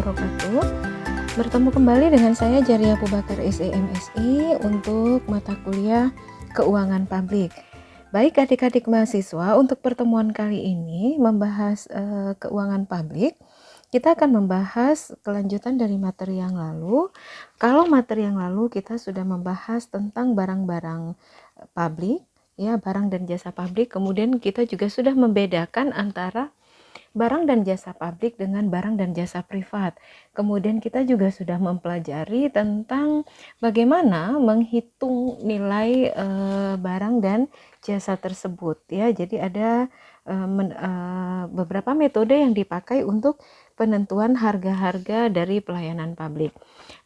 wabarakatuh. Bertemu kembali dengan saya Jaria Abu Bakar SEMSI untuk mata kuliah Keuangan Publik. Baik adik-adik mahasiswa, untuk pertemuan kali ini membahas keuangan publik. Kita akan membahas kelanjutan dari materi yang lalu. Kalau materi yang lalu kita sudah membahas tentang barang-barang publik, ya, barang dan jasa publik. Kemudian kita juga sudah membedakan antara barang dan jasa publik dengan barang dan jasa privat. Kemudian kita juga sudah mempelajari tentang bagaimana menghitung nilai barang dan jasa tersebut, ya. Jadi ada beberapa metode yang dipakai untuk penentuan harga-harga dari pelayanan publik.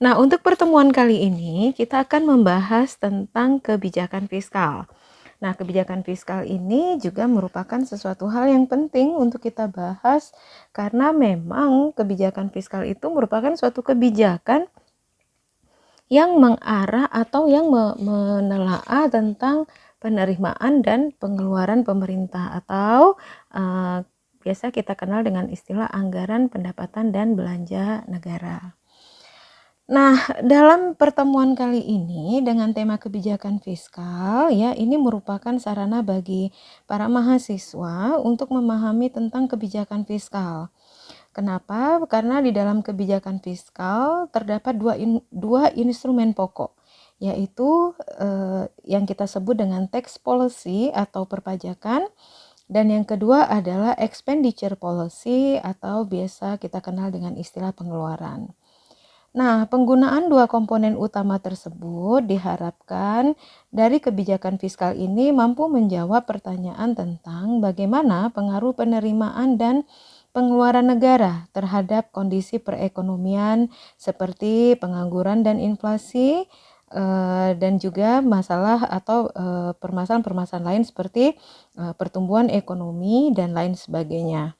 Nah, untuk pertemuan kali ini kita akan membahas tentang kebijakan fiskal. Nah, kebijakan fiskal ini juga merupakan sesuatu hal yang penting untuk kita bahas karena memang kebijakan fiskal itu merupakan suatu kebijakan yang mengarah atau yang menelaah tentang penerimaan dan pengeluaran pemerintah atau biasa kita kenal dengan istilah anggaran pendapatan dan belanja negara. Nah, dalam pertemuan kali ini dengan tema kebijakan fiskal, ya, ini merupakan sarana bagi para mahasiswa untuk memahami tentang kebijakan fiskal. Kenapa? Karena di dalam kebijakan fiskal terdapat dua instrumen pokok, yaitu yang kita sebut dengan tax policy atau perpajakan, dan yang kedua adalah expenditure policy atau biasa kita kenal dengan istilah pengeluaran. Nah, penggunaan dua komponen utama tersebut diharapkan dari kebijakan fiskal ini mampu menjawab pertanyaan tentang bagaimana pengaruh penerimaan dan pengeluaran negara terhadap kondisi perekonomian seperti pengangguran dan inflasi, dan juga masalah atau permasalahan-permasalahan lain seperti pertumbuhan ekonomi dan lain sebagainya.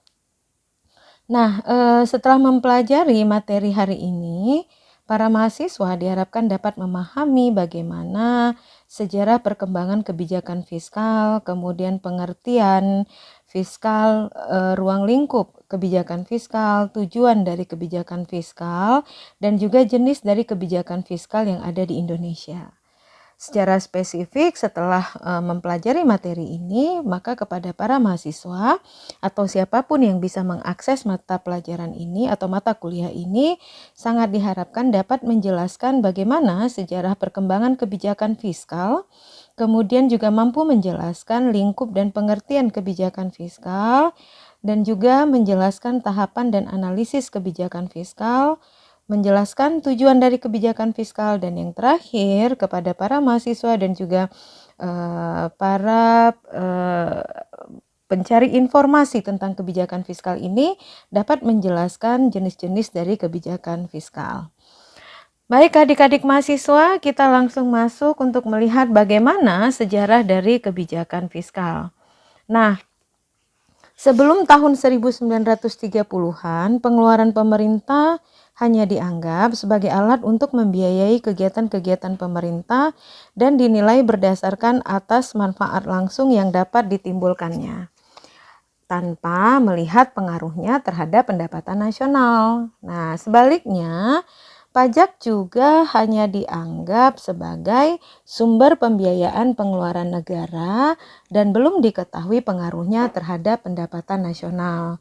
Nah, setelah mempelajari materi hari ini, para mahasiswa diharapkan dapat memahami bagaimana sejarah perkembangan kebijakan fiskal, kemudian pengertian fiskal, ruang lingkup kebijakan fiskal, tujuan dari kebijakan fiskal, dan juga jenis dari kebijakan fiskal yang ada di Indonesia. Secara spesifik setelah mempelajari materi ini, maka kepada para mahasiswa atau siapapun yang bisa mengakses mata pelajaran ini atau mata kuliah ini sangat diharapkan dapat menjelaskan bagaimana sejarah perkembangan kebijakan fiskal, kemudian juga mampu menjelaskan lingkup dan pengertian kebijakan fiskal, dan juga menjelaskan tahapan dan analisis kebijakan fiskal, menjelaskan tujuan dari kebijakan fiskal, dan yang terakhir kepada para mahasiswa dan juga para pencari informasi tentang kebijakan fiskal ini dapat menjelaskan jenis-jenis dari kebijakan fiskal. Baik adik-adik mahasiswa, kita langsung masuk untuk melihat bagaimana sejarah dari kebijakan fiskal. Nah, sebelum tahun 1930-an, pengeluaran pemerintah hanya dianggap sebagai alat untuk membiayai kegiatan-kegiatan pemerintah dan dinilai berdasarkan atas manfaat langsung yang dapat ditimbulkannya, tanpa melihat pengaruhnya terhadap pendapatan nasional. Nah, sebaliknya, pajak juga hanya dianggap sebagai sumber pembiayaan pengeluaran negara dan belum diketahui pengaruhnya terhadap pendapatan nasional.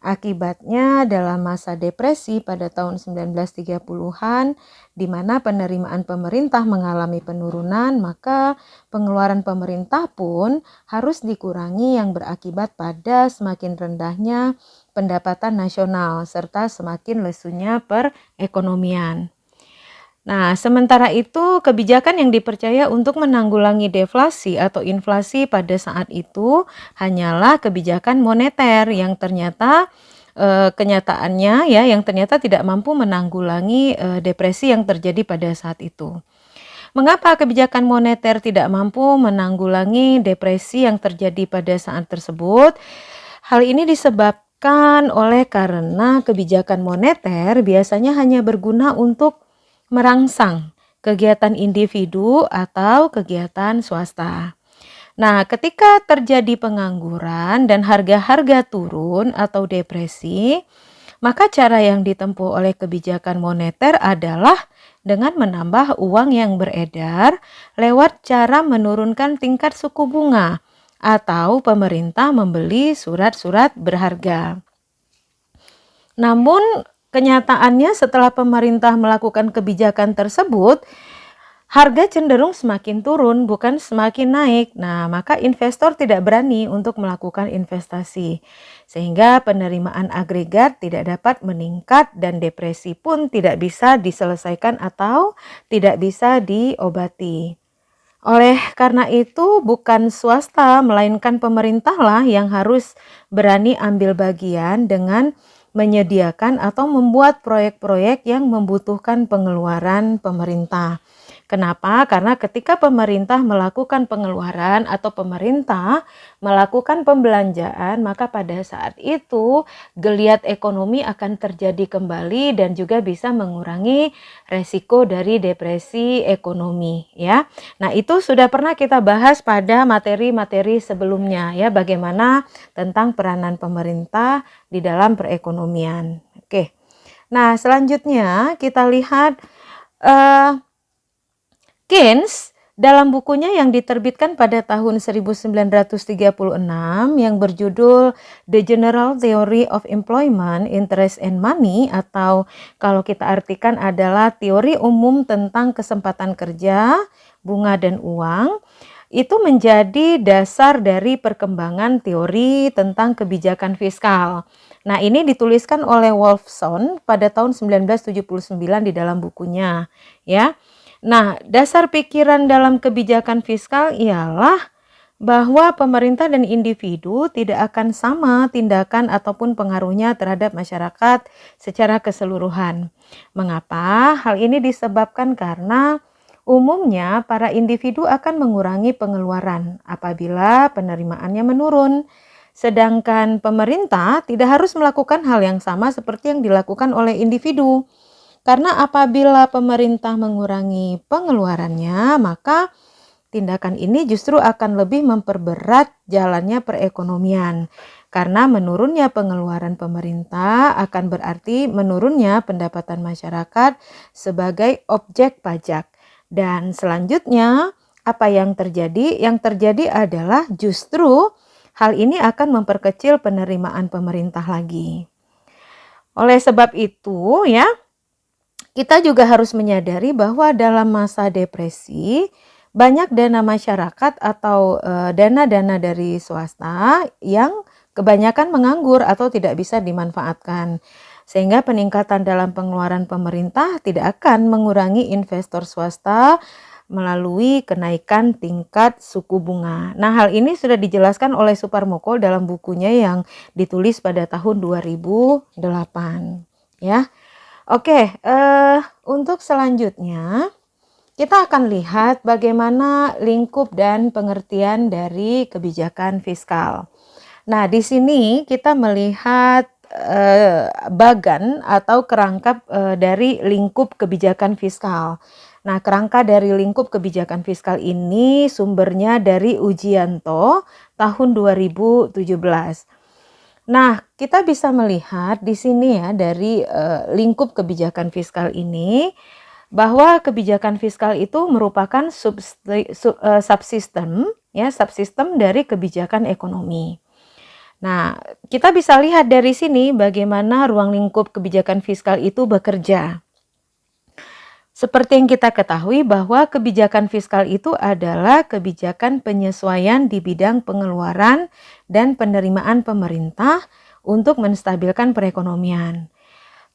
Akibatnya dalam masa depresi pada tahun 1930-an, di mana penerimaan pemerintah mengalami penurunan, maka pengeluaran pemerintah pun harus dikurangi yang berakibat pada semakin rendahnya pendapatan nasional serta semakin lesunya perekonomian. Nah, sementara itu kebijakan yang dipercaya untuk menanggulangi deflasi atau inflasi pada saat itu hanyalah kebijakan moneter yang ternyata kenyataannya yang ternyata tidak mampu menanggulangi depresi yang terjadi pada saat itu. Mengapa kebijakan moneter tidak mampu menanggulangi depresi yang terjadi pada saat tersebut? Hal ini disebabkan oleh karena kebijakan moneter biasanya hanya berguna untuk merangsang kegiatan individu atau kegiatan swasta. Nah, ketika terjadi pengangguran dan harga-harga turun atau depresi, Maka cara yang ditempuh oleh kebijakan moneter adalah dengan menambah uang yang beredar lewat cara menurunkan tingkat suku bunga atau pemerintah membeli surat-surat berharga. Namun kenyataannya setelah pemerintah melakukan kebijakan tersebut, harga cenderung semakin turun, bukan semakin naik. Nah, maka investor tidak berani untuk melakukan investasi, sehingga penerimaan agregat tidak dapat meningkat dan depresi pun tidak bisa diselesaikan atau tidak bisa diobati. Oleh karena itu, bukan swasta, melainkan pemerintahlah yang harus berani ambil bagian dengan menyediakan atau membuat proyek-proyek yang membutuhkan pengeluaran pemerintah. Kenapa? Karena ketika pemerintah melakukan pengeluaran atau pemerintah melakukan pembelanjaan, maka pada saat itu geliat ekonomi akan terjadi kembali dan juga bisa mengurangi resiko dari depresi ekonomi, ya. Nah, itu sudah pernah kita bahas pada materi-materi sebelumnya, ya, bagaimana tentang peranan pemerintah di dalam perekonomian. Oke. Nah, selanjutnya kita lihat Keynes dalam bukunya yang diterbitkan pada tahun 1936 yang berjudul The General Theory of Employment, Interest and Money, atau kalau kita artikan adalah teori umum tentang kesempatan kerja, bunga dan uang, itu menjadi dasar dari perkembangan teori tentang kebijakan fiskal. Nah, ini dituliskan oleh Wolfson pada tahun 1979 di dalam bukunya, ya. Nah, dasar pikiran dalam kebijakan fiskal ialah bahwa pemerintah dan individu tidak akan sama tindakan ataupun pengaruhnya terhadap masyarakat secara keseluruhan. Mengapa? Hal ini disebabkan karena umumnya para individu akan mengurangi pengeluaran apabila penerimaannya menurun. Sedangkan pemerintah tidak harus melakukan hal yang sama seperti yang dilakukan oleh individu. Karena apabila pemerintah mengurangi pengeluarannya, maka tindakan ini justru akan lebih memperberat jalannya perekonomian. Karena menurunnya pengeluaran pemerintah akan berarti menurunnya pendapatan masyarakat sebagai objek pajak. Dan selanjutnya, apa yang terjadi? Yang terjadi adalah justru hal ini akan memperkecil penerimaan pemerintah lagi. Oleh sebab itu, ya, kita juga harus menyadari bahwa dalam masa depresi, banyak dana masyarakat atau dana-dana dari swasta yang kebanyakan menganggur atau tidak bisa dimanfaatkan. Sehingga peningkatan dalam pengeluaran pemerintah tidak akan mengurangi investor swasta melalui kenaikan tingkat suku bunga. Nah, hal ini sudah dijelaskan oleh Suparmoko dalam bukunya yang ditulis pada tahun 2008, ya. Oke, untuk selanjutnya kita akan lihat bagaimana lingkup dan pengertian dari kebijakan fiskal. Nah, di sini kita melihat bagan atau kerangka dari lingkup kebijakan fiskal. Nah, kerangka dari lingkup kebijakan fiskal ini sumbernya dari Ujianto tahun 2017. Nah, kita bisa melihat di sini ya dari lingkup kebijakan fiskal ini bahwa kebijakan fiskal itu merupakan subsistem dari kebijakan ekonomi. Nah, kita bisa lihat dari sini bagaimana ruang lingkup kebijakan fiskal itu bekerja. Seperti yang kita ketahui bahwa kebijakan fiskal itu adalah kebijakan penyesuaian di bidang pengeluaran dan penerimaan pemerintah untuk menstabilkan perekonomian.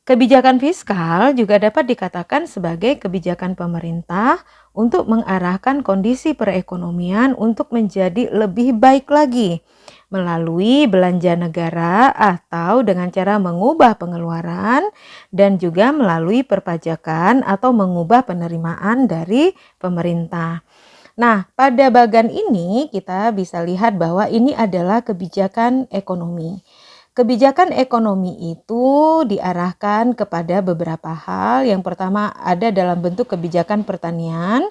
Kebijakan fiskal juga dapat dikatakan sebagai kebijakan pemerintah untuk mengarahkan kondisi perekonomian untuk menjadi lebih baik lagi melalui belanja negara atau dengan cara mengubah pengeluaran dan juga melalui perpajakan atau mengubah penerimaan dari pemerintah. Nah, pada bagian ini kita bisa lihat bahwa ini adalah kebijakan ekonomi. Kebijakan ekonomi itu diarahkan kepada beberapa hal. Yang pertama ada dalam bentuk kebijakan pertanian,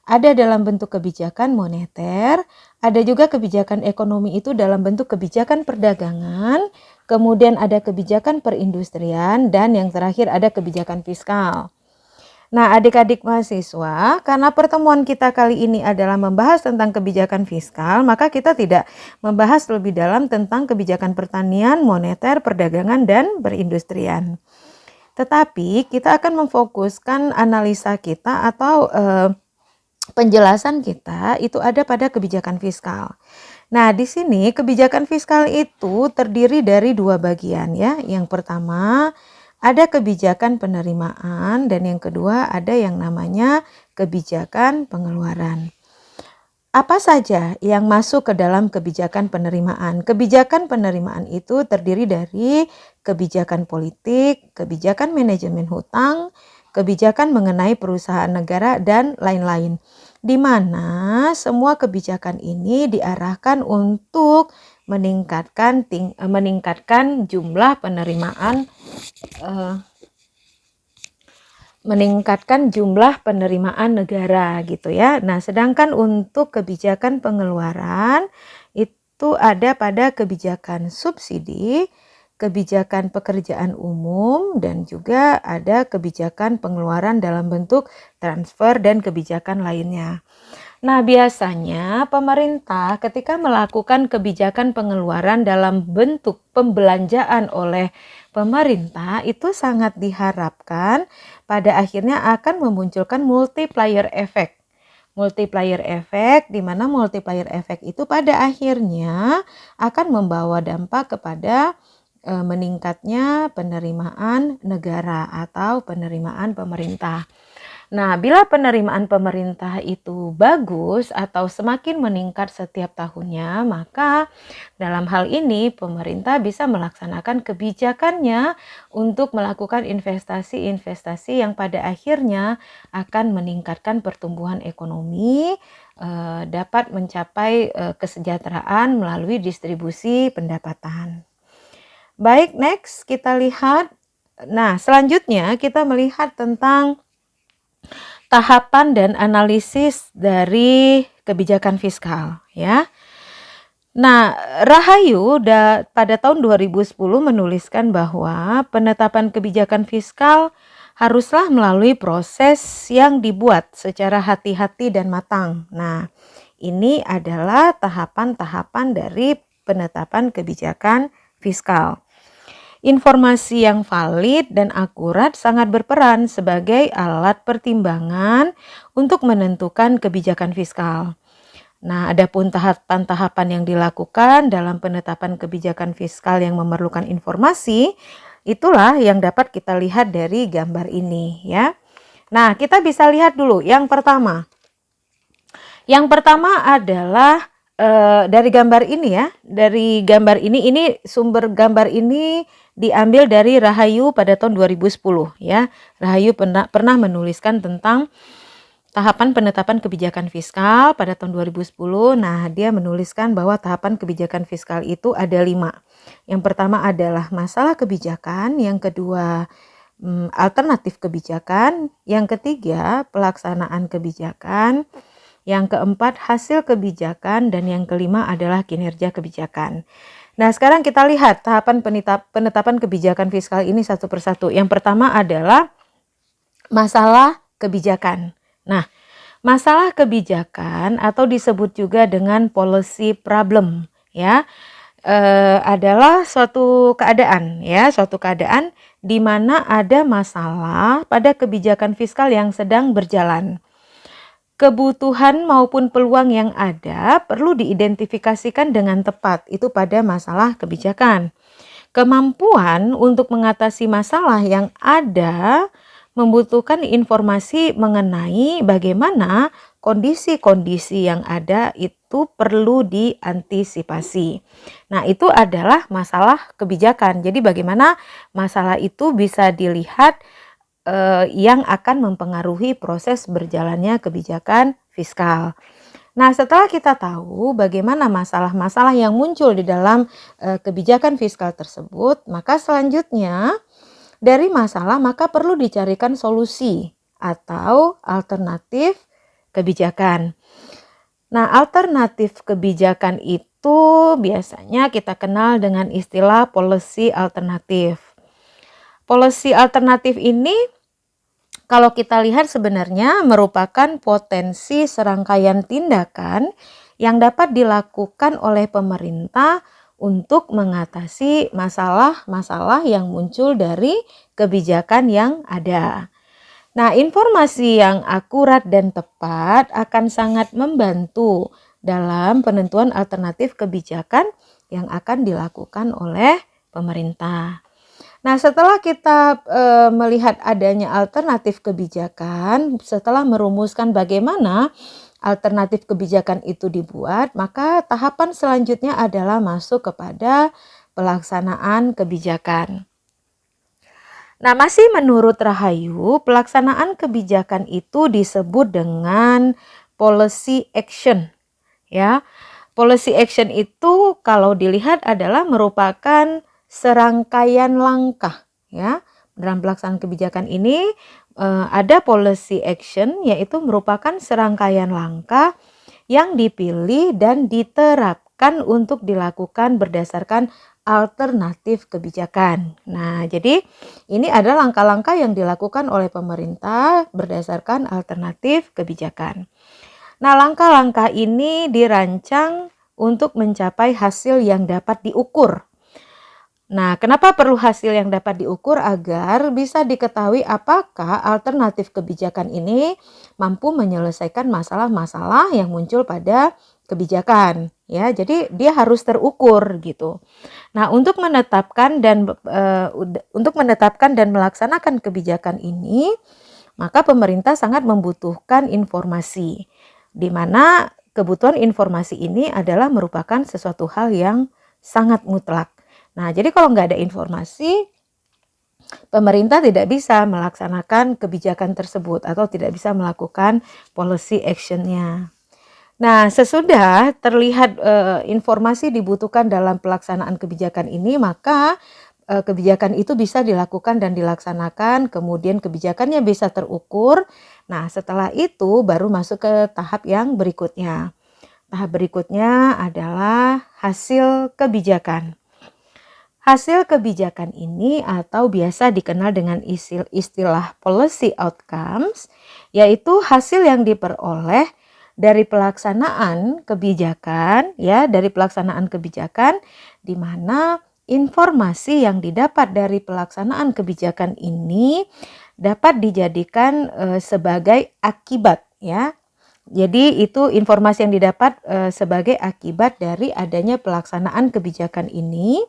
ada dalam bentuk kebijakan moneter, ada juga kebijakan ekonomi itu dalam bentuk kebijakan perdagangan, kemudian ada kebijakan perindustrian, dan yang terakhir ada kebijakan fiskal. Nah, adik-adik mahasiswa, karena pertemuan kita kali ini adalah membahas tentang kebijakan fiskal, maka kita tidak membahas lebih dalam tentang kebijakan pertanian, moneter, perdagangan, dan perindustrian. Tetapi kita akan memfokuskan analisa kita atau penjelasan kita itu ada pada kebijakan fiskal. Nah, di sini kebijakan fiskal itu terdiri dari dua bagian ya. Yang pertama ada kebijakan penerimaan dan yang kedua ada yang namanya kebijakan pengeluaran. Apa saja yang masuk ke dalam kebijakan penerimaan? Kebijakan penerimaan itu terdiri dari kebijakan politik, kebijakan manajemen hutang, kebijakan mengenai perusahaan negara, dan lain-lain. Di mana semua kebijakan ini diarahkan untuk meningkatkan jumlah penerimaan negara gitu ya. Nah, sedangkan untuk kebijakan pengeluaran itu ada pada kebijakan subsidi, kebijakan pekerjaan umum, dan juga ada kebijakan pengeluaran dalam bentuk transfer dan kebijakan lainnya. Nah, biasanya pemerintah ketika melakukan kebijakan pengeluaran dalam bentuk pembelanjaan oleh pemerintah itu sangat diharapkan pada akhirnya akan memunculkan multiplier effect. Multiplier effect di mana multiplier effect itu pada akhirnya akan membawa dampak kepada meningkatnya penerimaan negara atau penerimaan pemerintah. Nah, bila penerimaan pemerintah itu bagus atau semakin meningkat setiap tahunnya, maka dalam hal ini pemerintah bisa melaksanakan kebijakannya untuk melakukan investasi-investasi yang pada akhirnya akan meningkatkan pertumbuhan ekonomi, dapat mencapai kesejahteraan melalui distribusi pendapatan. Baik, next kita lihat. Nah, selanjutnya kita melihat tentang tahapan dan analisis dari kebijakan fiskal ya. Nah, Rahayu pada tahun 2010 menuliskan bahwa penetapan kebijakan fiskal haruslah melalui proses yang dibuat secara hati-hati dan matang. Nah, ini adalah tahapan-tahapan dari penetapan kebijakan fiskal. Informasi yang valid dan akurat sangat berperan sebagai alat pertimbangan untuk menentukan kebijakan fiskal. Nah, adapun tahapan-tahapan yang dilakukan dalam penetapan kebijakan fiskal yang memerlukan informasi, itulah yang dapat kita lihat dari gambar ini ya. Nah, kita bisa lihat dulu yang pertama. Yang pertama adalah dari gambar ini ya. Dari gambar ini sumber gambar ini diambil dari Rahayu pada tahun 2010 ya. Rahayu pernah menuliskan tentang tahapan penetapan kebijakan fiskal pada tahun 2010. Nah, dia menuliskan bahwa tahapan kebijakan fiskal itu ada 5. Yang pertama adalah masalah kebijakan, yang kedua alternatif kebijakan, yang ketiga pelaksanaan kebijakan, yang keempat hasil kebijakan, dan yang kelima adalah kinerja kebijakan. Nah, sekarang kita lihat tahapan penetapan kebijakan fiskal ini satu persatu. Yang pertama adalah masalah kebijakan. Nah, masalah kebijakan atau disebut juga dengan policy problem ya, adalah suatu keadaan ya, suatu keadaan di mana ada masalah pada kebijakan fiskal yang sedang berjalan. Kebutuhan maupun peluang yang ada perlu diidentifikasikan dengan tepat, itu pada masalah kebijakan. Kemampuan untuk mengatasi masalah yang ada membutuhkan informasi mengenai bagaimana kondisi-kondisi yang ada itu perlu diantisipasi. Nah, itu adalah masalah kebijakan. Jadi bagaimana masalah itu bisa dilihat yang akan mempengaruhi proses berjalannya kebijakan fiskal. Nah, setelah kita tahu bagaimana masalah-masalah yang muncul di dalam kebijakan fiskal tersebut, maka selanjutnya dari masalah maka perlu dicarikan solusi atau alternatif kebijakan. Nah, alternatif kebijakan itu biasanya kita kenal dengan istilah policy alternatif. Policy alternatif ini kalau kita lihat sebenarnya merupakan potensi serangkaian tindakan yang dapat dilakukan oleh pemerintah untuk mengatasi masalah-masalah yang muncul dari kebijakan yang ada. Nah, informasi yang akurat dan tepat akan sangat membantu dalam penentuan alternatif kebijakan yang akan dilakukan oleh pemerintah. Nah, setelah kita melihat adanya alternatif kebijakan, setelah merumuskan bagaimana alternatif kebijakan itu dibuat, maka tahapan selanjutnya adalah masuk kepada pelaksanaan kebijakan. Nah, masih menurut Rahayu, pelaksanaan kebijakan itu disebut dengan policy action, ya. Policy action itu kalau dilihat adalah merupakan serangkaian langkah, ya. Dalam pelaksanaan kebijakan ini ada policy action, yaitu merupakan serangkaian langkah yang dipilih dan diterapkan untuk dilakukan berdasarkan alternatif kebijakan. Nah, jadi ini adalah langkah-langkah yang dilakukan oleh pemerintah berdasarkan alternatif kebijakan. Nah, langkah-langkah ini dirancang untuk mencapai hasil yang dapat diukur. Nah, kenapa perlu hasil yang dapat diukur? Agar bisa diketahui apakah alternatif kebijakan ini mampu menyelesaikan masalah-masalah yang muncul pada kebijakan, ya. Jadi dia harus terukur gitu. Nah, untuk menetapkan dan melaksanakan kebijakan ini, maka pemerintah sangat membutuhkan informasi, di mana kebutuhan informasi ini adalah merupakan sesuatu hal yang sangat mutlak. Nah, jadi kalau nggak ada informasi, pemerintah tidak bisa melaksanakan kebijakan tersebut atau tidak bisa melakukan policy action-nya. Nah, sesudah terlihat informasi dibutuhkan dalam pelaksanaan kebijakan ini, maka kebijakan itu bisa dilakukan dan dilaksanakan, kemudian kebijakannya bisa terukur. Nah, setelah itu baru masuk ke tahap yang berikutnya. Tahap berikutnya adalah hasil kebijakan. Hasil kebijakan ini atau biasa dikenal dengan istilah policy outcomes, yaitu hasil yang diperoleh dari pelaksanaan kebijakan, ya, dari pelaksanaan kebijakan di mana informasi yang didapat dari pelaksanaan kebijakan ini dapat dijadikan sebagai akibat, ya. Jadi itu informasi yang didapat sebagai akibat dari adanya pelaksanaan kebijakan ini.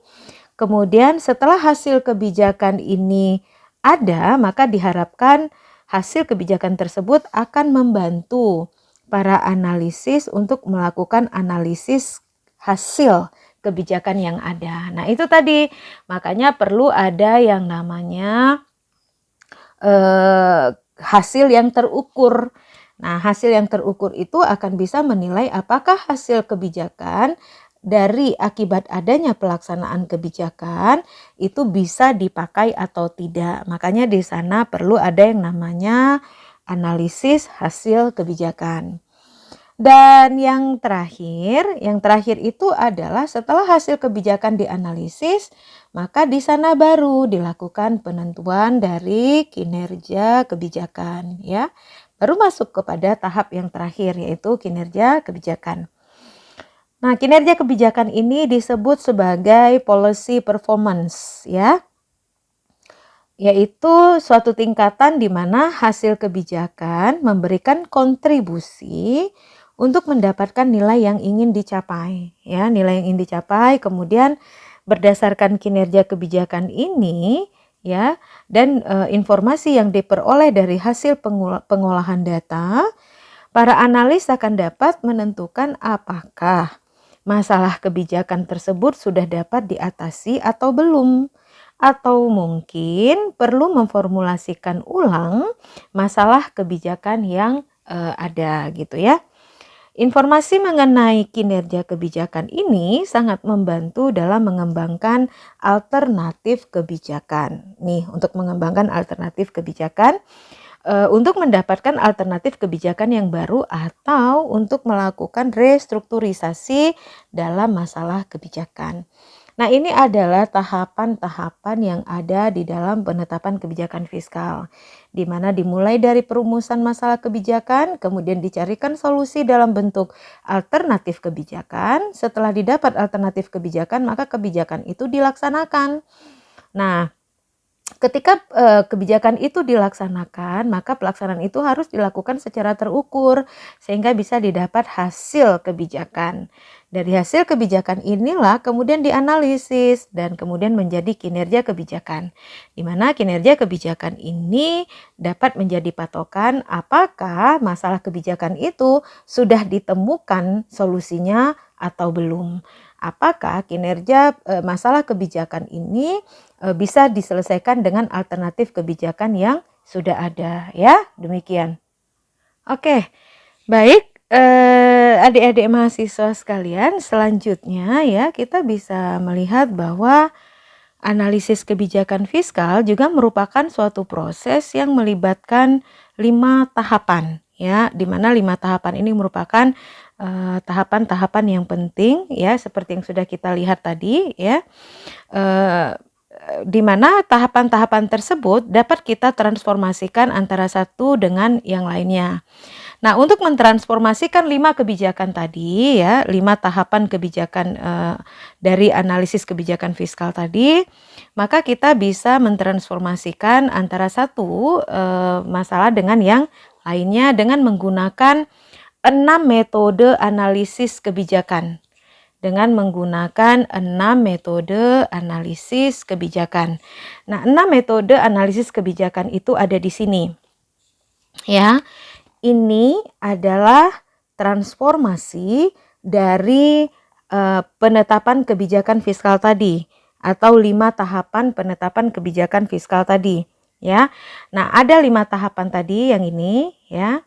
Kemudian setelah hasil kebijakan ini ada, maka diharapkan hasil kebijakan tersebut akan membantu para analisis untuk melakukan analisis hasil kebijakan yang ada. Nah, itu tadi, makanya perlu ada yang namanya hasil yang terukur. Nah, hasil yang terukur itu akan bisa menilai apakah hasil kebijakan dari akibat adanya pelaksanaan kebijakan itu bisa dipakai atau tidak. Makanya di sana perlu ada yang namanya analisis hasil kebijakan. Dan yang terakhir itu adalah setelah hasil kebijakan dianalisis, maka di sana baru dilakukan penentuan dari kinerja kebijakan, ya. Baru masuk kepada tahap yang terakhir, yaitu kinerja kebijakan. Nah, kinerja kebijakan ini disebut sebagai policy performance, ya. Yaitu suatu tingkatan di mana hasil kebijakan memberikan kontribusi untuk mendapatkan nilai yang ingin dicapai, ya, nilai yang ingin dicapai. Kemudian berdasarkan kinerja kebijakan ini, ya, dan informasi yang diperoleh dari hasil pengolahan data, para analis akan dapat menentukan apakah masalah kebijakan tersebut sudah dapat diatasi atau belum, atau mungkin perlu memformulasikan ulang masalah kebijakan yang ada gitu, ya. Informasi mengenai kinerja kebijakan ini sangat membantu dalam mengembangkan alternatif kebijakan. Nih, untuk mengembangkan alternatif kebijakan, untuk mendapatkan alternatif kebijakan yang baru atau untuk melakukan restrukturisasi dalam masalah kebijakan. Nah, ini adalah tahapan-tahapan yang ada di dalam penetapan kebijakan fiskal, di mana dimulai dari perumusan masalah kebijakan, kemudian dicarikan solusi dalam bentuk alternatif kebijakan. Setelah didapat alternatif kebijakan, maka kebijakan itu dilaksanakan. Nah, ketika kebijakan itu dilaksanakan, maka pelaksanaan itu harus dilakukan secara terukur sehingga bisa didapat hasil kebijakan. Dari hasil kebijakan inilah kemudian dianalisis dan kemudian menjadi kinerja kebijakan. Di mana kinerja kebijakan ini dapat menjadi patokan apakah masalah kebijakan itu sudah ditemukan solusinya atau belum. Apakah kinerja masalah kebijakan ini bisa diselesaikan dengan alternatif kebijakan yang sudah ada, ya, demikian. Oke, baik, adik-adik mahasiswa sekalian, selanjutnya ya kita bisa melihat bahwa analisis kebijakan fiskal juga merupakan suatu proses yang melibatkan 5 tahapan, ya, di mana 5 tahapan ini merupakan tahapan-tahapan yang penting, ya, seperti yang sudah kita lihat tadi, ya. Di mana tahapan-tahapan tersebut dapat kita transformasikan antara satu dengan yang lainnya. Nah, untuk mentransformasikan 5 kebijakan tadi, ya, 5 tahapan kebijakan dari analisis kebijakan fiskal tadi, maka kita bisa mentransformasikan antara satu masalah dengan yang lainnya dengan menggunakan 6 metode analisis kebijakan. Dengan menggunakan 6 metode analisis kebijakan. Nah, 6 metode analisis kebijakan itu ada di sini. Ya, ini adalah transformasi dari penetapan kebijakan fiskal tadi atau 5 tahapan penetapan kebijakan fiskal tadi, ya. Nah, ada 5 tahapan tadi yang ini, ya.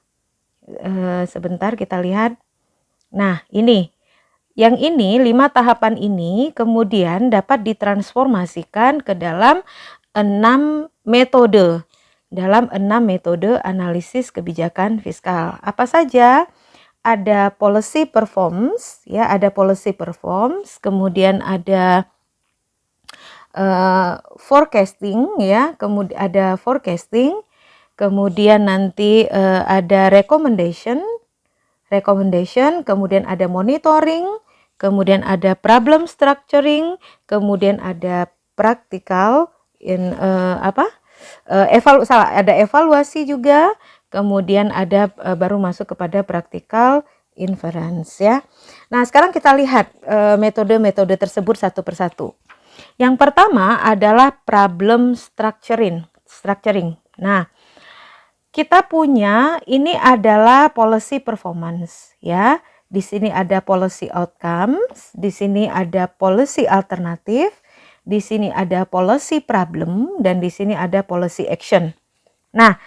Sebentar kita lihat. Nah, ini. Yang ini, 5 tahapan ini kemudian dapat ditransformasikan ke dalam 6 metode. Dalam 6 metode analisis kebijakan fiskal. Apa saja? Ada policy performance, ya, ada policy performance, kemudian ada forecasting, ya, kemudian ada forecasting, kemudian nanti ada recommendation, kemudian ada monitoring, kemudian ada problem structuring, kemudian ada practical ada evaluasi juga, kemudian ada baru masuk kepada practical inference, ya. Nah, sekarang kita lihat metode-metode tersebut satu persatu. Yang pertama adalah problem structuring. Nah, kita punya ini adalah policy performance, ya. Di sini ada policy outcomes, di sini ada policy alternatif, di sini ada policy problem, dan di sini ada policy action. Nah,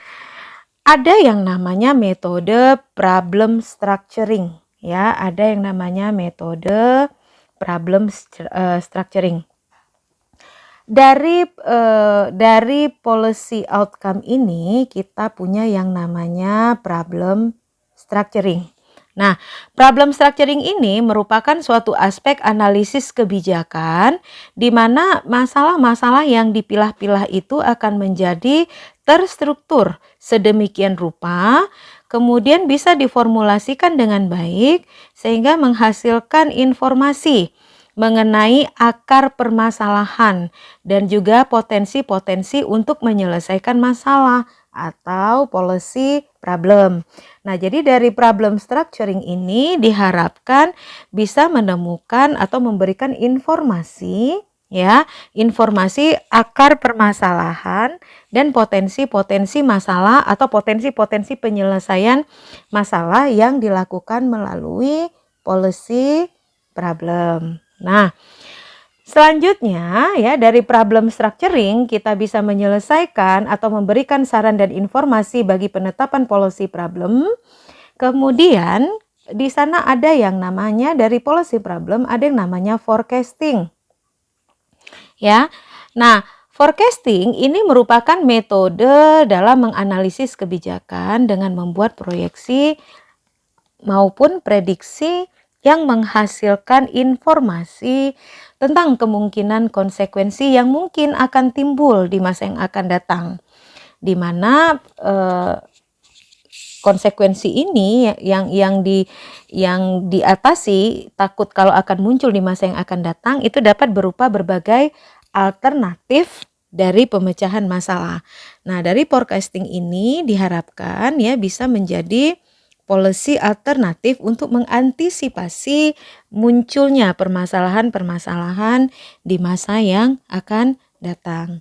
ada yang namanya metode problem structuring, ya. Ada yang namanya metode problem structuring. Dari policy outcome ini kita punya yang namanya problem structuring. Nah, problem structuring ini merupakan suatu aspek analisis kebijakan di mana masalah-masalah yang dipilah-pilah itu akan menjadi terstruktur sedemikian rupa, kemudian bisa diformulasikan dengan baik sehingga menghasilkan informasi mengenai akar permasalahan dan juga potensi-potensi untuk menyelesaikan masalah atau policy problem. Nah, jadi dari problem structuring ini diharapkan bisa menemukan atau memberikan informasi, ya, informasi akar permasalahan dan potensi-potensi masalah atau potensi-potensi penyelesaian masalah yang dilakukan melalui policy problem. Nah, selanjutnya, ya, dari problem structuring kita bisa menyelesaikan atau memberikan saran dan informasi bagi penetapan policy problem. Kemudian di sana ada yang namanya dari policy problem ada yang namanya forecasting. Ya. Nah, Forecasting ini merupakan metode dalam menganalisis kebijakan dengan membuat proyeksi maupun prediksi yang menghasilkan informasi tentang kemungkinan konsekuensi yang mungkin akan timbul di masa yang akan datang, di mana konsekuensi ini yang diatasi takut kalau akan muncul di masa yang akan datang itu dapat berupa berbagai alternatif dari pemecahan masalah. Nah, dari forecasting ini diharapkan ya bisa menjadi policy alternatif untuk mengantisipasi munculnya permasalahan-permasalahan di masa yang akan datang.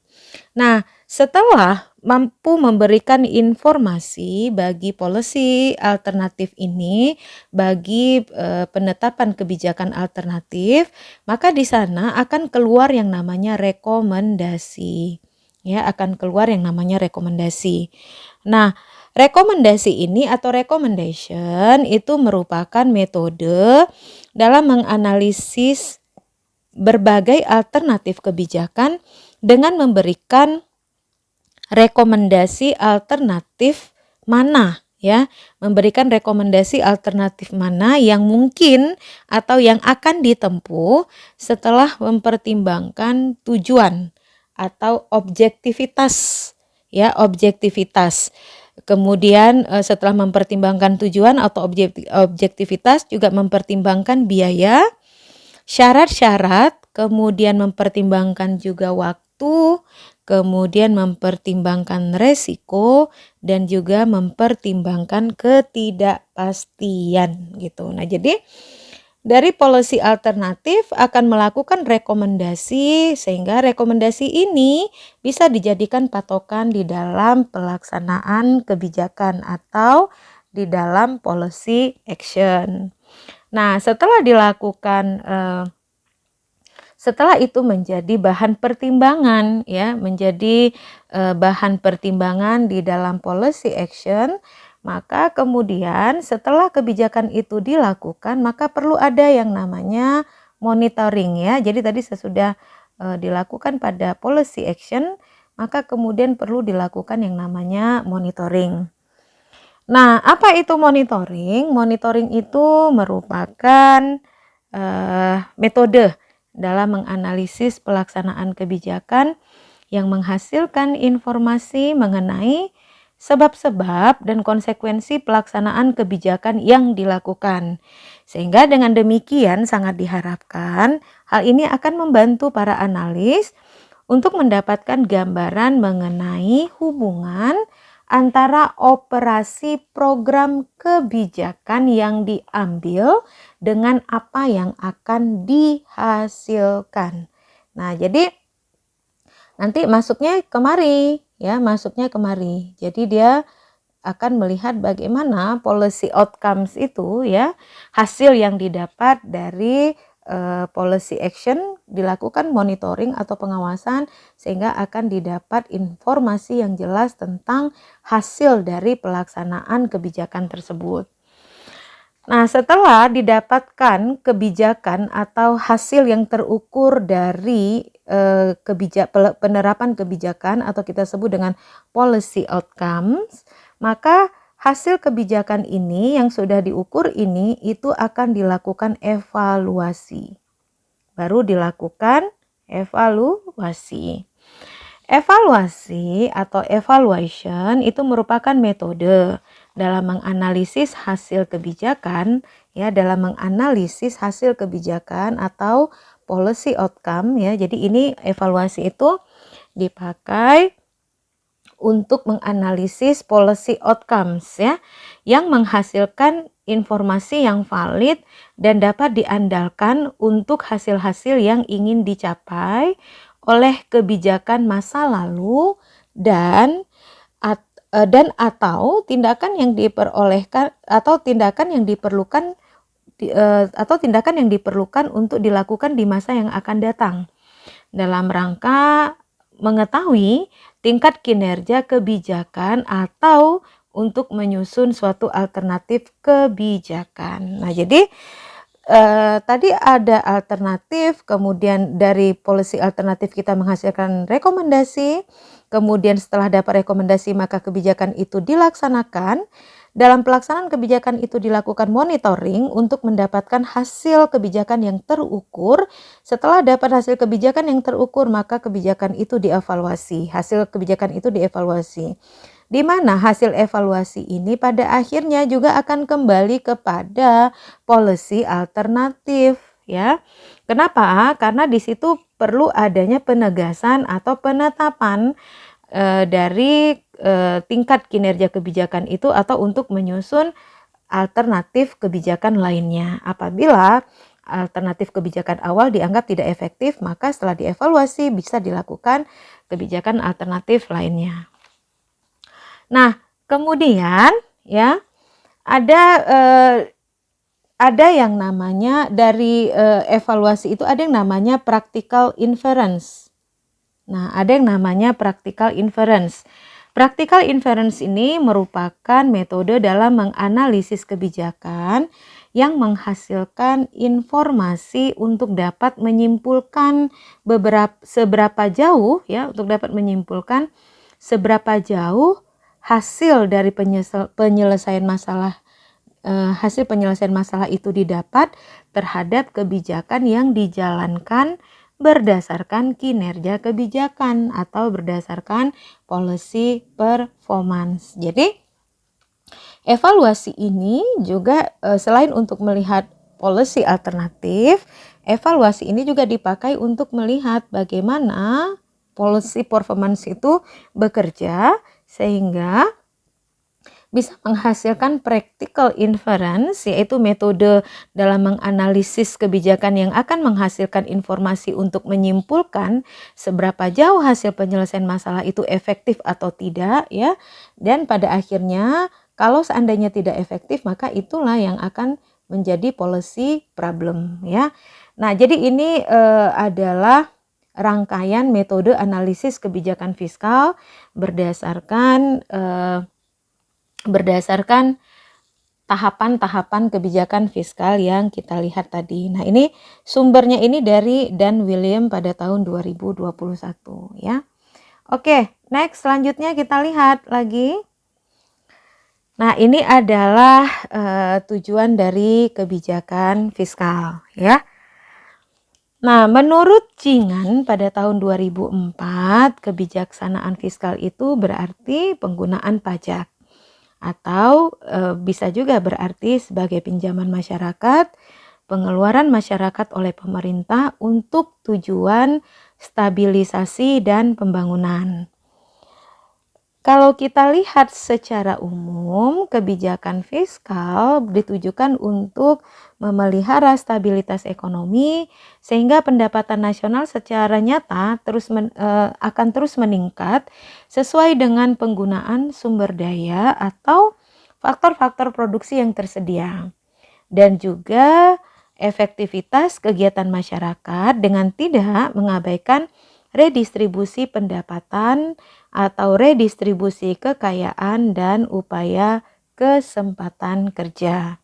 Nah, setelah mampu memberikan informasi bagi policy alternatif ini, bagi penetapan kebijakan alternatif, maka di sana akan keluar yang namanya rekomendasi. Ya, akan keluar yang namanya rekomendasi. Nah, rekomendasi ini atau recommendation itu merupakan metode dalam menganalisis berbagai alternatif kebijakan dengan memberikan rekomendasi alternatif mana ya, memberikan rekomendasi alternatif mana yang mungkin atau yang akan ditempuh setelah mempertimbangkan tujuan atau objektivitas ya, objektivitas. Kemudian setelah mempertimbangkan tujuan atau objektivitas juga mempertimbangkan biaya, syarat-syarat, kemudian mempertimbangkan juga waktu, kemudian mempertimbangkan resiko dan juga mempertimbangkan ketidakpastian gitu. Nah, jadi dari policy alternatif akan melakukan rekomendasi sehingga rekomendasi ini bisa dijadikan patokan di dalam pelaksanaan kebijakan atau di dalam policy action. Nah, setelah dilakukan setelah itu menjadi bahan pertimbangan ya, menjadi bahan pertimbangan di dalam policy action, maka kemudian setelah kebijakan itu dilakukan maka perlu ada yang namanya monitoring ya. Jadi tadi sesudah dilakukan pada policy action, maka kemudian perlu dilakukan yang namanya monitoring. Nah, apa itu monitoring? Monitoring itu merupakan metode dalam menganalisis pelaksanaan kebijakan yang menghasilkan informasi mengenai sebab-sebab dan konsekuensi pelaksanaan kebijakan yang dilakukan. Sehingga dengan demikian sangat diharapkan hal ini akan membantu para analis untuk mendapatkan gambaran mengenai hubungan antara operasi program kebijakan yang diambil dengan apa yang akan dihasilkan. Nah, jadi nanti masuknya kemari ya, masuknya kemari. Jadi dia akan melihat bagaimana policy outcomes itu ya, hasil yang didapat dari policy action, dilakukan monitoring atau pengawasan sehingga akan didapat informasi yang jelas tentang hasil dari pelaksanaan kebijakan tersebut. Nah, setelah didapatkan kebijakan atau hasil yang terukur dari penerapan kebijakan atau kita sebut dengan policy outcomes, maka hasil kebijakan ini yang sudah diukur ini itu akan dilakukan evaluasi. Baru dilakukan evaluasi. Evaluasi atau evaluation itu merupakan metode dalam menganalisis hasil kebijakan ya, dalam menganalisis hasil kebijakan atau policy outcome ya. Jadi ini evaluasi itu dipakai untuk menganalisis policy outcomes ya, yang menghasilkan informasi yang valid dan dapat diandalkan untuk hasil-hasil yang ingin dicapai oleh kebijakan masa lalu dan atau tindakan yang diperolehkan atau tindakan yang diperlukan atau tindakan yang diperlukan untuk dilakukan di masa yang akan datang dalam rangka mengetahui tingkat kinerja kebijakan atau untuk menyusun suatu alternatif kebijakan. Nah, jadi tadi ada alternatif, kemudian dari policy alternatif kita menghasilkan rekomendasi, kemudian setelah dapat rekomendasi maka kebijakan itu dilaksanakan. Dalam pelaksanaan kebijakan itu dilakukan monitoring untuk mendapatkan hasil kebijakan yang terukur. Setelah dapat hasil kebijakan yang terukur, maka kebijakan itu dievaluasi. Hasil kebijakan itu dievaluasi. Di mana hasil evaluasi ini pada akhirnya juga akan kembali kepada policy alternatif, ya. Kenapa? Karena di situ perlu adanya penegasan atau penetapan dari tingkat kinerja kebijakan itu atau untuk menyusun alternatif kebijakan lainnya. Apabila alternatif kebijakan awal dianggap tidak efektif, maka setelah dievaluasi bisa dilakukan kebijakan alternatif lainnya. Nah, kemudian ya ada yang namanya dari evaluasi itu ada yang namanya practical inference. Nah, ada yang namanya practical inference. Practical inference ini merupakan metode dalam menganalisis kebijakan yang menghasilkan informasi untuk dapat menyimpulkan seberapa jauh ya, untuk dapat menyimpulkan seberapa jauh hasil dari penyelesaian masalah itu didapat terhadap kebijakan yang dijalankan berdasarkan kinerja kebijakan atau berdasarkan policy performance. Jadi evaluasi ini juga selain untuk melihat policy alternatif, evaluasi ini juga dipakai untuk melihat bagaimana policy performance itu bekerja sehingga bisa menghasilkan practical inference, yaitu metode dalam menganalisis kebijakan yang akan menghasilkan informasi untuk menyimpulkan seberapa jauh hasil penyelesaian masalah itu efektif atau tidak, ya. Dan pada akhirnya kalau seandainya tidak efektif, maka itulah yang akan menjadi policy problem, ya. Nah, jadi ini adalah rangkaian metode analisis kebijakan fiskal berdasarkan tahapan-tahapan kebijakan fiskal yang kita lihat tadi. Nah, ini sumbernya ini dari Dan William pada tahun 2021 ya. Oke, next selanjutnya kita lihat lagi. Nah, ini adalah tujuan dari kebijakan fiskal ya. Nah, menurut Jingan pada tahun 2004, kebijaksanaan fiskal itu berarti penggunaan pajak. Atau bisa juga berarti sebagai pinjaman masyarakat, pengeluaran masyarakat oleh pemerintah untuk tujuan stabilisasi dan pembangunan. Kalau kita lihat secara umum, kebijakan fiskal ditujukan untuk memelihara stabilitas ekonomi sehingga pendapatan nasional secara nyata akan terus meningkat sesuai dengan penggunaan sumber daya atau faktor-faktor produksi yang tersedia, dan juga efektivitas kegiatan masyarakat dengan tidak mengabaikan redistribusi pendapatan atau redistribusi kekayaan dan upaya kesempatan kerja.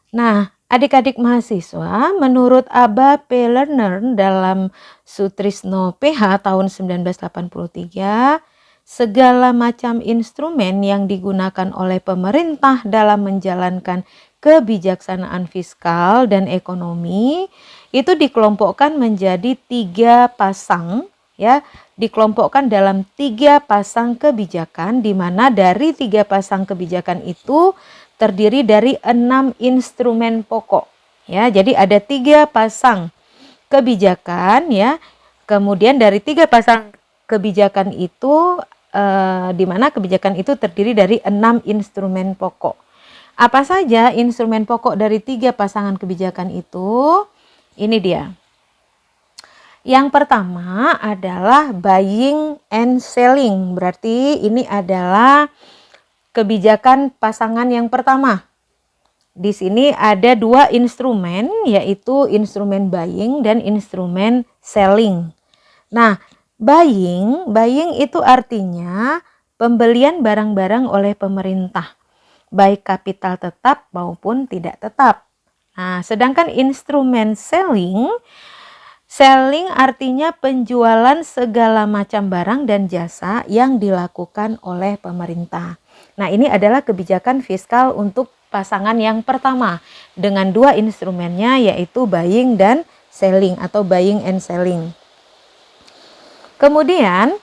Nah, adik-adik mahasiswa, menurut Aba P. Lerner dalam Sutrisno PH tahun 1983, segala macam instrumen yang digunakan oleh pemerintah dalam menjalankan kebijaksanaan fiskal dan ekonomi itu dikelompokkan menjadi 3 pasang ya, dikelompokkan dalam 3 pasang kebijakan, di mana dari 3 pasang kebijakan itu terdiri dari 6 instrumen pokok ya. Jadi ada 3 pasang kebijakan ya. Kemudian dari 3 pasang kebijakan itu di mana kebijakan itu terdiri dari 6 instrumen pokok. Apa saja instrumen pokok dari 3 pasangan kebijakan itu? Ini dia. Yang pertama adalah buying and selling. Berarti ini adalah kebijakan pasangan yang pertama. Di sini ada 2 instrumen, yaitu instrumen buying dan instrumen selling. Nah, buying itu artinya pembelian barang-barang oleh pemerintah, baik kapital tetap maupun tidak tetap. Nah, sedangkan instrumen selling artinya penjualan segala macam barang dan jasa yang dilakukan oleh pemerintah. Nah, ini adalah kebijakan fiskal untuk pasangan yang pertama dengan dua instrumennya, yaitu buying dan selling atau buying and selling. Kemudian,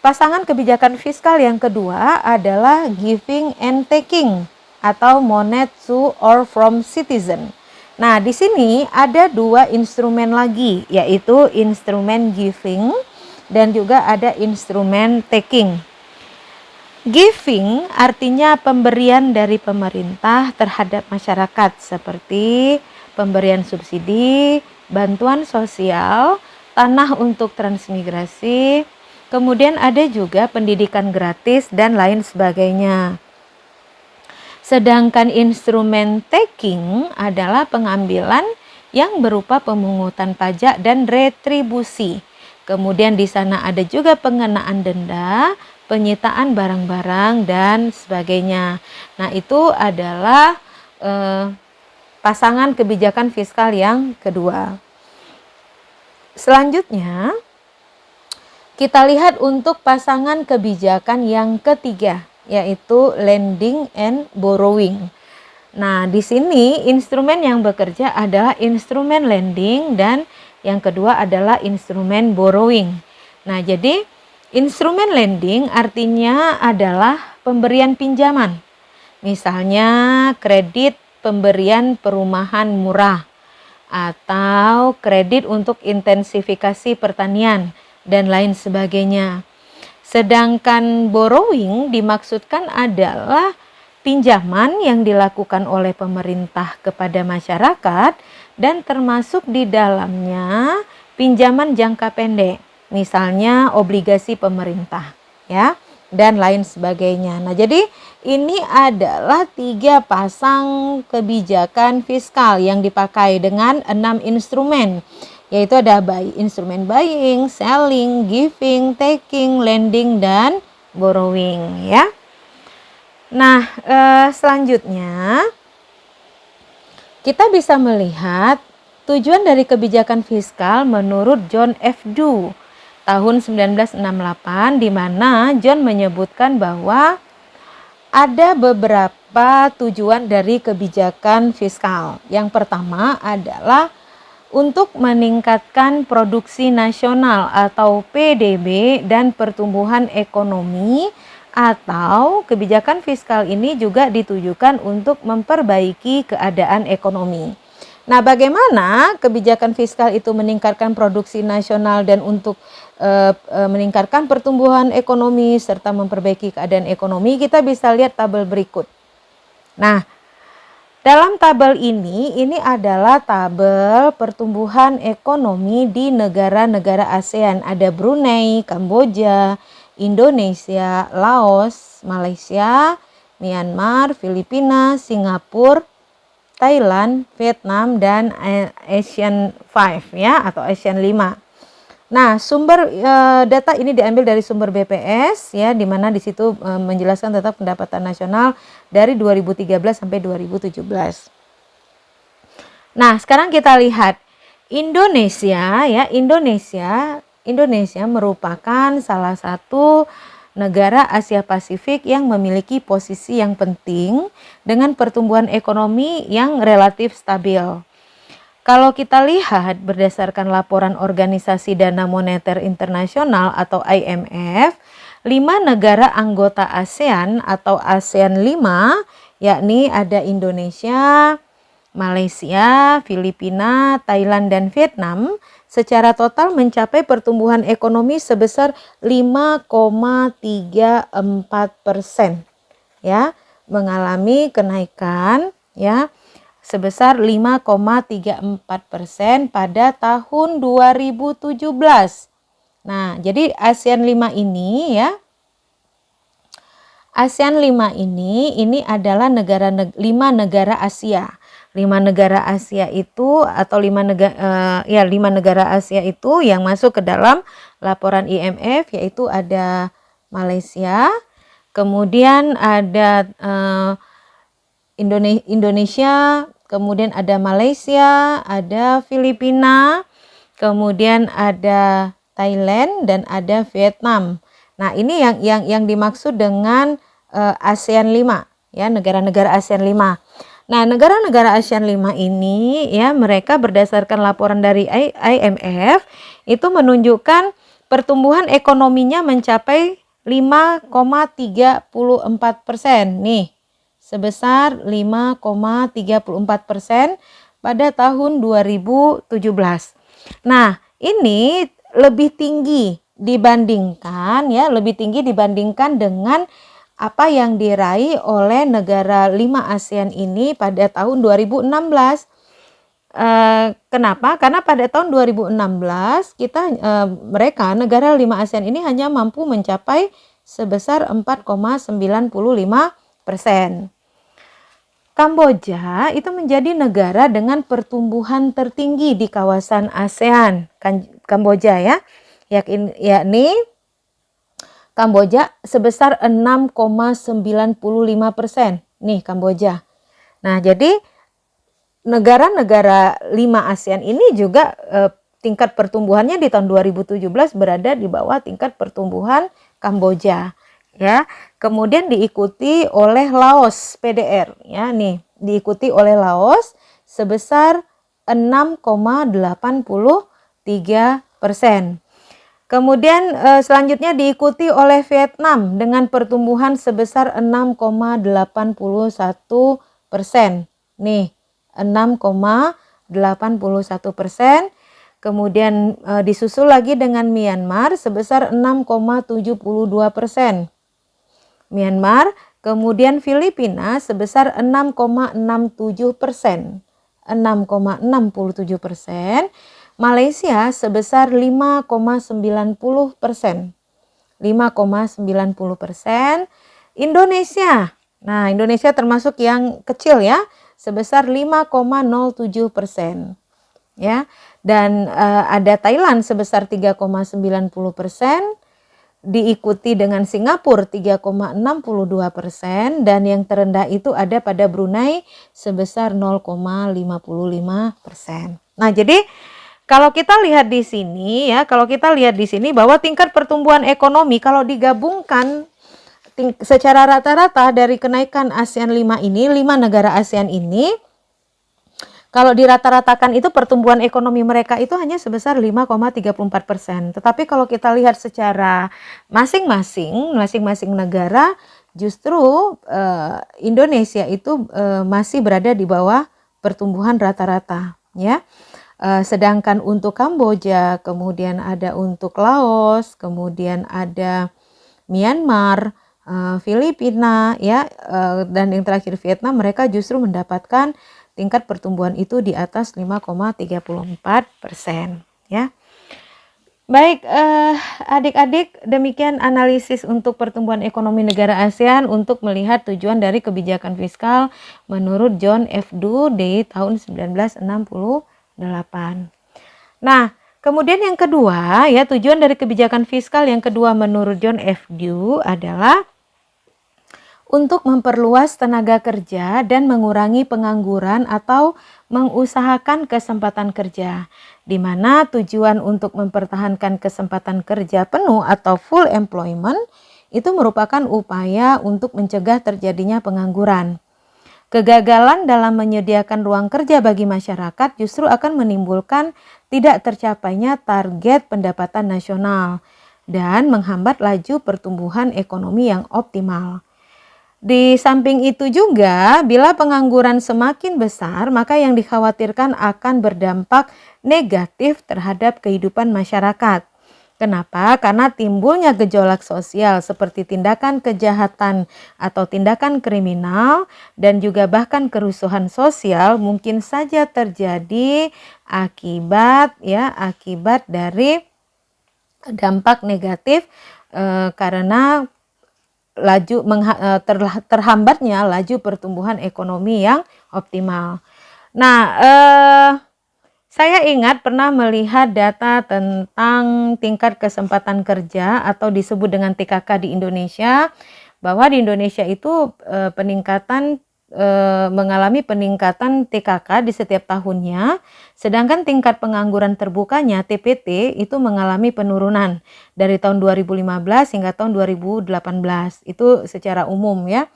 pasangan kebijakan fiskal yang kedua adalah giving and taking atau money to or from citizen. Nah, di sini ada dua instrumen lagi, yaitu instrumen giving dan juga ada instrumen taking. Giving artinya pemberian dari pemerintah terhadap masyarakat seperti pemberian subsidi, bantuan sosial, tanah untuk transmigrasi, kemudian ada juga pendidikan gratis dan lain sebagainya. Sedangkan instrumen taking adalah pengambilan yang berupa pemungutan pajak dan retribusi. Kemudian di sana ada juga pengenaan denda, penyitaan barang-barang dan sebagainya. Nah, itu adalah pasangan kebijakan fiskal yang kedua. Selanjutnya, kita lihat untuk pasangan kebijakan yang ketiga, yaitu lending and borrowing. Nah, di sini instrumen yang bekerja adalah instrumen lending dan yang kedua adalah instrumen borrowing. Nah, jadi instrumen lending artinya adalah pemberian pinjaman. Misalnya kredit pemberian perumahan murah atau kredit untuk intensifikasi pertanian dan lain sebagainya. Sedangkan borrowing dimaksudkan adalah pinjaman yang dilakukan oleh pemerintah kepada masyarakat dan termasuk di dalamnya pinjaman jangka pendek, misalnya obligasi pemerintah, ya, dan lain sebagainya. Nah, jadi ini adalah 3 pasang kebijakan fiskal yang dipakai dengan 6 instrumen. Yaitu ada instrumen buying, selling, giving, taking, lending, dan borrowing, ya. Nah, selanjutnya kita bisa melihat tujuan dari kebijakan fiskal menurut John F. Dewey tahun 1968, di mana John menyebutkan bahwa ada beberapa tujuan dari kebijakan fiskal. Yang pertama adalah untuk meningkatkan produksi nasional atau PDB dan pertumbuhan ekonomi, atau kebijakan fiskal ini juga ditujukan untuk memperbaiki keadaan ekonomi. Nah, bagaimana kebijakan fiskal itu meningkatkan produksi nasional dan untuk meningkatkan pertumbuhan ekonomi serta memperbaiki keadaan ekonomi? Kita bisa lihat tabel berikut. Nah, dalam tabel ini adalah tabel pertumbuhan ekonomi di negara-negara ASEAN. Ada Brunei, Kamboja, Indonesia, Laos, Malaysia, Myanmar, Filipina, Singapura, Thailand, Vietnam, dan Asian 5, ya, atau Asian 5. Nah, sumber data ini diambil dari sumber BPS, ya, di mana di situ menjelaskan tentang pendapatan nasional dari 2013 sampai 2017. Nah, sekarang kita lihat Indonesia, ya. Indonesia merupakan salah satu negara Asia Pasifik yang memiliki posisi yang penting dengan pertumbuhan ekonomi yang relatif stabil. Kalau kita lihat berdasarkan laporan Organisasi Dana Moneter Internasional atau IMF, 5 negara anggota ASEAN atau ASEAN 5, yakni ada Indonesia, Malaysia, Filipina, Thailand, dan Vietnam, secara total mencapai pertumbuhan ekonomi sebesar 5,34%, ya, mengalami kenaikan, ya, sebesar 5,34% pada tahun 2017. Nah, jadi ASEAN 5 ini, ya, ASEAN 5 ini adalah 5 negara Asia. 5 negara Asia itu atau 5 negara Asia itu yang masuk ke dalam laporan IMF, yaitu ada Malaysia, kemudian ada Indonesia, kemudian ada Malaysia, ada Filipina, kemudian ada Thailand dan ada Vietnam. Nah, ini yang dimaksud dengan ASEAN 5 ya, negara-negara ASEAN 5. Nah, negara-negara ASEAN 5 ini ya, mereka berdasarkan laporan dari IMF itu menunjukkan pertumbuhan ekonominya mencapai 5,34% nih, sebesar 5,34% pada tahun 2017. Nah, ini lebih tinggi dibandingkan dengan apa yang diraih oleh negara 5 ASEAN ini pada tahun 2016. Kenapa? Karena pada tahun 2016 mereka negara 5 ASEAN ini hanya mampu mencapai sebesar 4,95%. Kamboja itu menjadi negara dengan pertumbuhan tertinggi di kawasan ASEAN. Kamboja ya, yakni Kamboja sebesar 6,95%. Nih Kamboja. Nah, jadi negara-negara 5 ASEAN ini juga tingkat pertumbuhannya di tahun 2017 berada di bawah tingkat pertumbuhan Kamboja. Ya, kemudian diikuti oleh Laos PDR ya, nih diikuti oleh Laos sebesar 6,83%. Kemudian selanjutnya diikuti oleh Vietnam dengan pertumbuhan sebesar 6,81%. Nih, 6,81%. Kemudian disusul lagi dengan Myanmar sebesar 6,72%. Myanmar, kemudian Filipina sebesar 6,67%. 6,67%. Malaysia sebesar 5,90%. 5,90%. Indonesia. Nah, Indonesia termasuk yang kecil ya, sebesar 5,07%. Ya. Dan ada Thailand sebesar 3,90%. Diikuti dengan Singapura 3,62%, dan yang terendah itu ada pada Brunei sebesar 0,55%. Nah, jadi kalau kita lihat di sini ya, bahwa tingkat pertumbuhan ekonomi kalau digabungkan secara rata-rata dari kenaikan ASEAN 5 ini, 5 negara ASEAN ini, kalau dirata-ratakan itu pertumbuhan ekonomi mereka itu hanya sebesar 5,34%. Tetapi kalau kita lihat secara masing-masing negara, justru Indonesia itu masih berada di bawah pertumbuhan rata-rata ya. Sedangkan untuk Kamboja, kemudian ada untuk Laos, kemudian ada Myanmar, Filipina ya, dan yang terakhir Vietnam, mereka justru mendapatkan tingkat pertumbuhan itu di atas 5,34% ya. Baik, adik-adik, demikian analisis untuk pertumbuhan ekonomi negara ASEAN untuk melihat tujuan dari kebijakan fiskal menurut John F. Dewey di tahun 1968. Nah, kemudian yang kedua ya, tujuan dari kebijakan fiskal yang kedua menurut John F. Dewey adalah untuk memperluas tenaga kerja dan mengurangi pengangguran atau mengusahakan kesempatan kerja, di mana tujuan untuk mempertahankan kesempatan kerja penuh atau full employment itu merupakan upaya untuk mencegah terjadinya pengangguran. Kegagalan dalam menyediakan ruang kerja bagi masyarakat justru akan menimbulkan tidak tercapainya target pendapatan nasional dan menghambat laju pertumbuhan ekonomi yang optimal. Di samping itu juga, bila pengangguran semakin besar, maka yang dikhawatirkan akan berdampak negatif terhadap kehidupan masyarakat. Kenapa? Karena timbulnya gejolak sosial seperti tindakan kejahatan atau tindakan kriminal dan juga bahkan kerusuhan sosial mungkin saja terjadi akibat dari dampak negatif karena terhambatnya laju pertumbuhan ekonomi yang optimal. Nah, saya ingat pernah melihat data tentang tingkat kesempatan kerja atau disebut dengan TKK di Indonesia, bahwa di Indonesia itu peningkatan mengalami peningkatan TKK di setiap tahunnya, sedangkan tingkat pengangguran terbukanya TPT itu mengalami penurunan dari tahun 2015 hingga tahun 2018. Itu secara umum ya.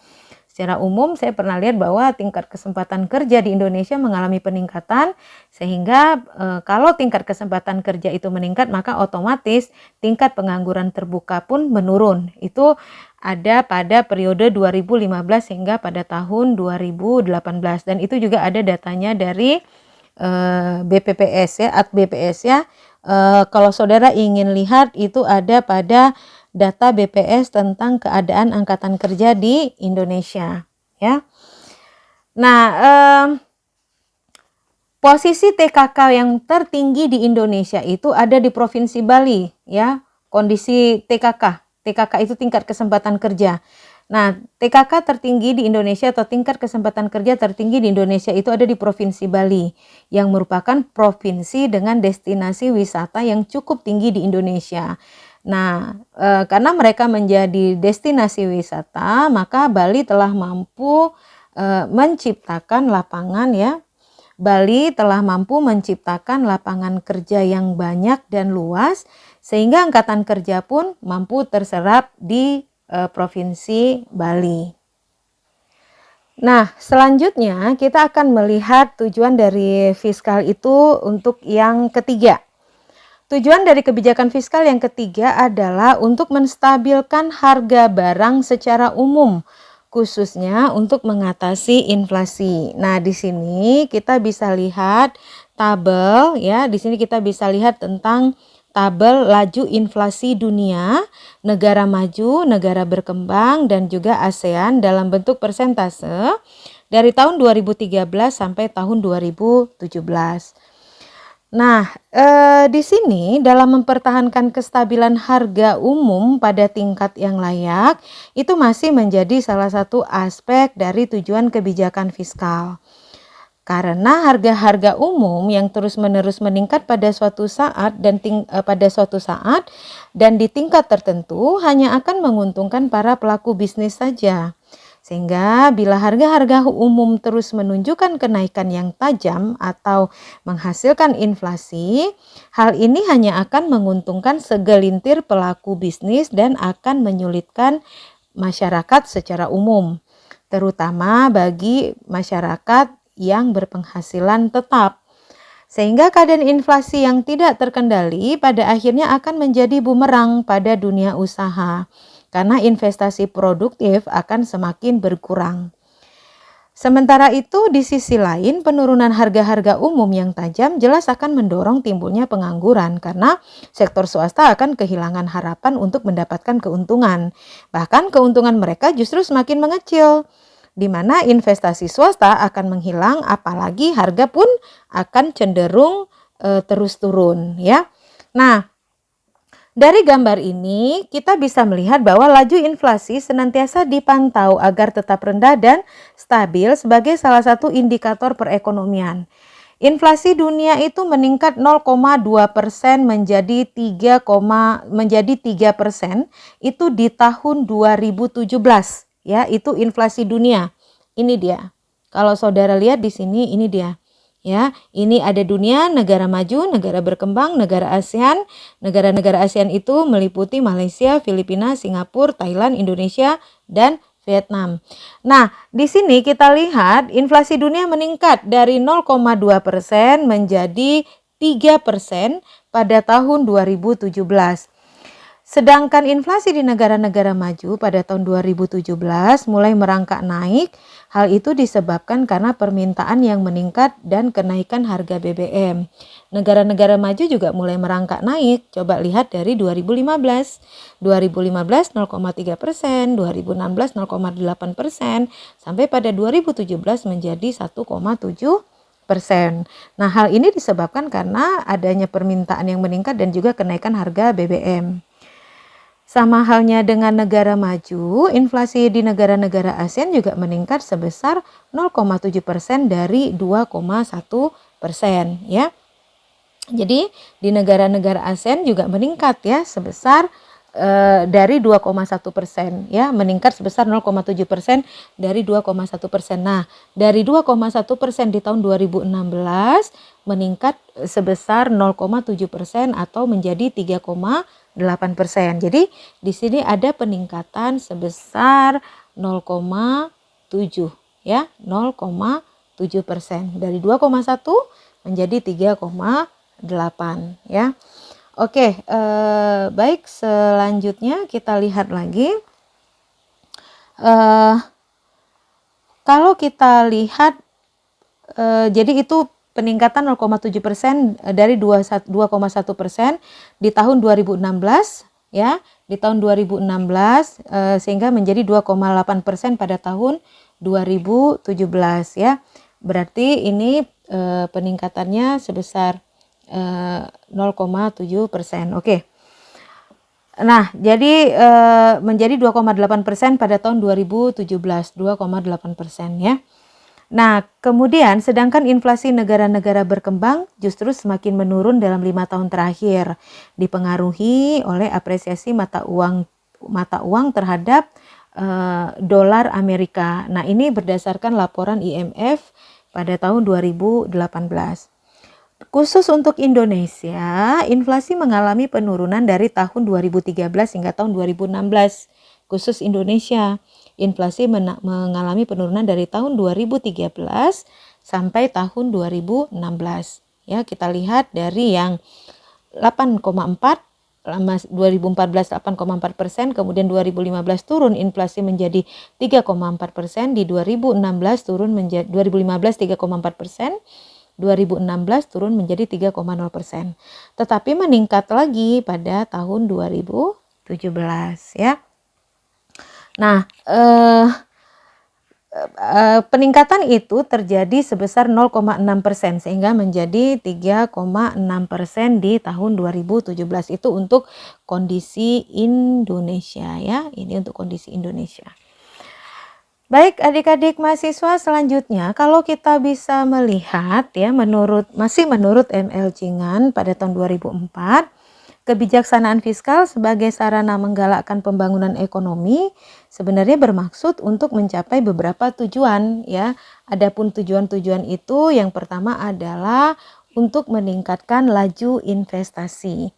Secara umum saya pernah lihat bahwa tingkat kesempatan kerja di Indonesia mengalami peningkatan, sehingga kalau tingkat kesempatan kerja itu meningkat maka otomatis tingkat pengangguran terbuka pun menurun. Itu ada pada periode 2015 hingga pada tahun 2018, dan itu juga ada datanya dari BPPS ya, BPS ya. Kalau saudara ingin lihat itu ada pada data BPS tentang keadaan angkatan kerja di Indonesia ya. Nah, posisi TKK yang tertinggi di Indonesia itu ada di Provinsi Bali ya. Kondisi TKK itu tingkat kesempatan kerja. Nah, TKK tertinggi di Indonesia atau tingkat kesempatan kerja tertinggi di Indonesia itu ada di Provinsi Bali, yang merupakan provinsi dengan destinasi wisata yang cukup tinggi di Indonesia. Nah, karena mereka menjadi destinasi wisata, maka Bali telah mampu menciptakan lapangan ya. Bali telah mampu menciptakan lapangan kerja yang banyak dan luas, sehingga angkatan kerja pun mampu terserap di Provinsi Bali. Nah, selanjutnya kita akan melihat tujuan dari fiskal itu untuk yang ketiga. Tujuan dari kebijakan fiskal yang ketiga adalah untuk menstabilkan harga barang secara umum, khususnya untuk mengatasi inflasi. Nah, di sini kita bisa lihat tabel ya. Di sini kita bisa lihat tentang tabel laju inflasi dunia, negara maju, negara berkembang, dan juga ASEAN dalam bentuk persentase dari tahun 2013 sampai tahun 2017. Nah, di sini dalam mempertahankan kestabilan harga umum pada tingkat yang layak, itu masih menjadi salah satu aspek dari tujuan kebijakan fiskal. Karena harga-harga umum yang terus-menerus meningkat pada suatu saat dan di tingkat tertentu hanya akan menguntungkan para pelaku bisnis saja. Sehingga bila harga-harga umum terus menunjukkan kenaikan yang tajam atau menghasilkan inflasi, hal ini hanya akan menguntungkan segelintir pelaku bisnis dan akan menyulitkan masyarakat secara umum, terutama bagi masyarakat yang berpenghasilan tetap. Sehingga keadaan inflasi yang tidak terkendali pada akhirnya akan menjadi bumerang pada dunia usaha, karena investasi produktif akan semakin berkurang. Sementara itu, di sisi lain, penurunan harga-harga umum yang tajam jelas akan mendorong timbulnya pengangguran, karena sektor swasta akan kehilangan harapan untuk mendapatkan keuntungan. Bahkan keuntungan mereka justru semakin mengecil, di mana investasi swasta akan menghilang, apalagi harga pun akan cenderung terus turun ya. Nah, dari gambar ini kita bisa melihat bahwa laju inflasi senantiasa dipantau agar tetap rendah dan stabil sebagai salah satu indikator perekonomian. Inflasi dunia itu meningkat 0,2% menjadi 3% itu di tahun 2017 ya, itu inflasi dunia. Ini dia. Kalau saudara lihat di sini, ini dia. Ya, ini ada dunia, negara maju, negara berkembang, negara ASEAN. Negara-negara ASEAN itu meliputi Malaysia, Filipina, Singapura, Thailand, Indonesia, dan Vietnam. Nah, di sini kita lihat inflasi dunia meningkat dari 0,2% menjadi 3% pada tahun 2017. Sedangkan inflasi di negara-negara maju pada tahun 2017 mulai merangkak naik. Hal itu disebabkan karena permintaan yang meningkat dan kenaikan harga BBM. Negara-negara maju juga mulai merangkak naik. Coba lihat dari 2015. 2015 0,3%, 2016 0,8%, sampai pada 2017 menjadi 1,7%. Nah, hal ini disebabkan karena adanya permintaan yang meningkat dan juga kenaikan harga BBM. Sama halnya dengan negara maju, inflasi di negara-negara ASEAN juga meningkat sebesar 0,7% dari 2,1% ya. Jadi di negara-negara ASEAN juga meningkat ya sebesar dari 2,1% ya, meningkat sebesar 0,7% dari 2,1%. Nah, dari 2,1% di tahun 2016 meningkat sebesar 0,7% atau menjadi 3,8%. Jadi di sini ada peningkatan sebesar 0,7 ya, 0,7% dari 2,1 menjadi 3,8 ya. Oke, baik, selanjutnya kita lihat lagi. Kalau kita lihat, jadi itu peningkatan 0,7% dari 2,1% di tahun 2016 ya, di tahun 2016 sehingga menjadi 2,8% pada tahun 2017 ya. Berarti ini peningkatannya sebesar 0,7%. Oke. Nah, jadi menjadi 2,8% pada tahun 2017, 2,8% ya. Nah, kemudian sedangkan inflasi negara-negara berkembang justru semakin menurun dalam 5 tahun terakhir, dipengaruhi oleh apresiasi mata uang terhadap dolar Amerika. Nah, ini berdasarkan laporan IMF pada tahun 2018. Khusus untuk Indonesia, inflasi mengalami penurunan dari tahun 2013 hingga tahun 2016. Khusus Indonesia, inflasi mengalami penurunan dari tahun 2013 sampai tahun 2016. Ya, kita lihat dari yang 8,4 2014 8,4%, kemudian 2015 turun inflasi menjadi 3,4%, di 2016 turun menjadi 2015 3,4%. 2016 turun menjadi 3,0%. Tetapi meningkat lagi pada tahun 2017 ya. Nah, peningkatan itu terjadi sebesar 0,6% sehingga menjadi 3,6% di tahun 2017. Itu untuk kondisi Indonesia ya. Ini untuk kondisi Indonesia. Baik adik-adik mahasiswa, selanjutnya kalau kita bisa melihat ya, masih menurut ML Jingan pada tahun 2004, kebijaksanaan fiskal sebagai sarana menggalakkan pembangunan ekonomi sebenarnya bermaksud untuk mencapai beberapa tujuan ya. Adapun tujuan-tujuan itu yang pertama adalah untuk meningkatkan laju investasi.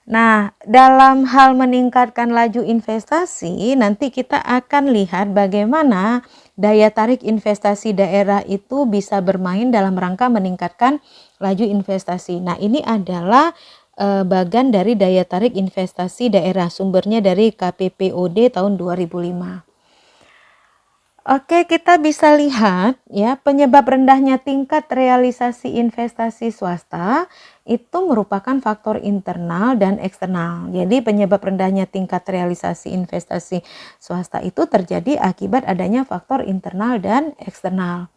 Nah, dalam hal meningkatkan laju investasi, nanti kita akan lihat bagaimana daya tarik investasi daerah itu bisa bermain dalam rangka meningkatkan laju investasi. Nah, ini adalah bagian dari daya tarik investasi daerah, sumbernya dari KPPOD tahun 2005. Oke, kita bisa lihat ya, penyebab rendahnya tingkat realisasi investasi swasta itu merupakan faktor internal dan eksternal. Jadi penyebab rendahnya tingkat realisasi investasi swasta itu terjadi akibat adanya faktor internal dan eksternal.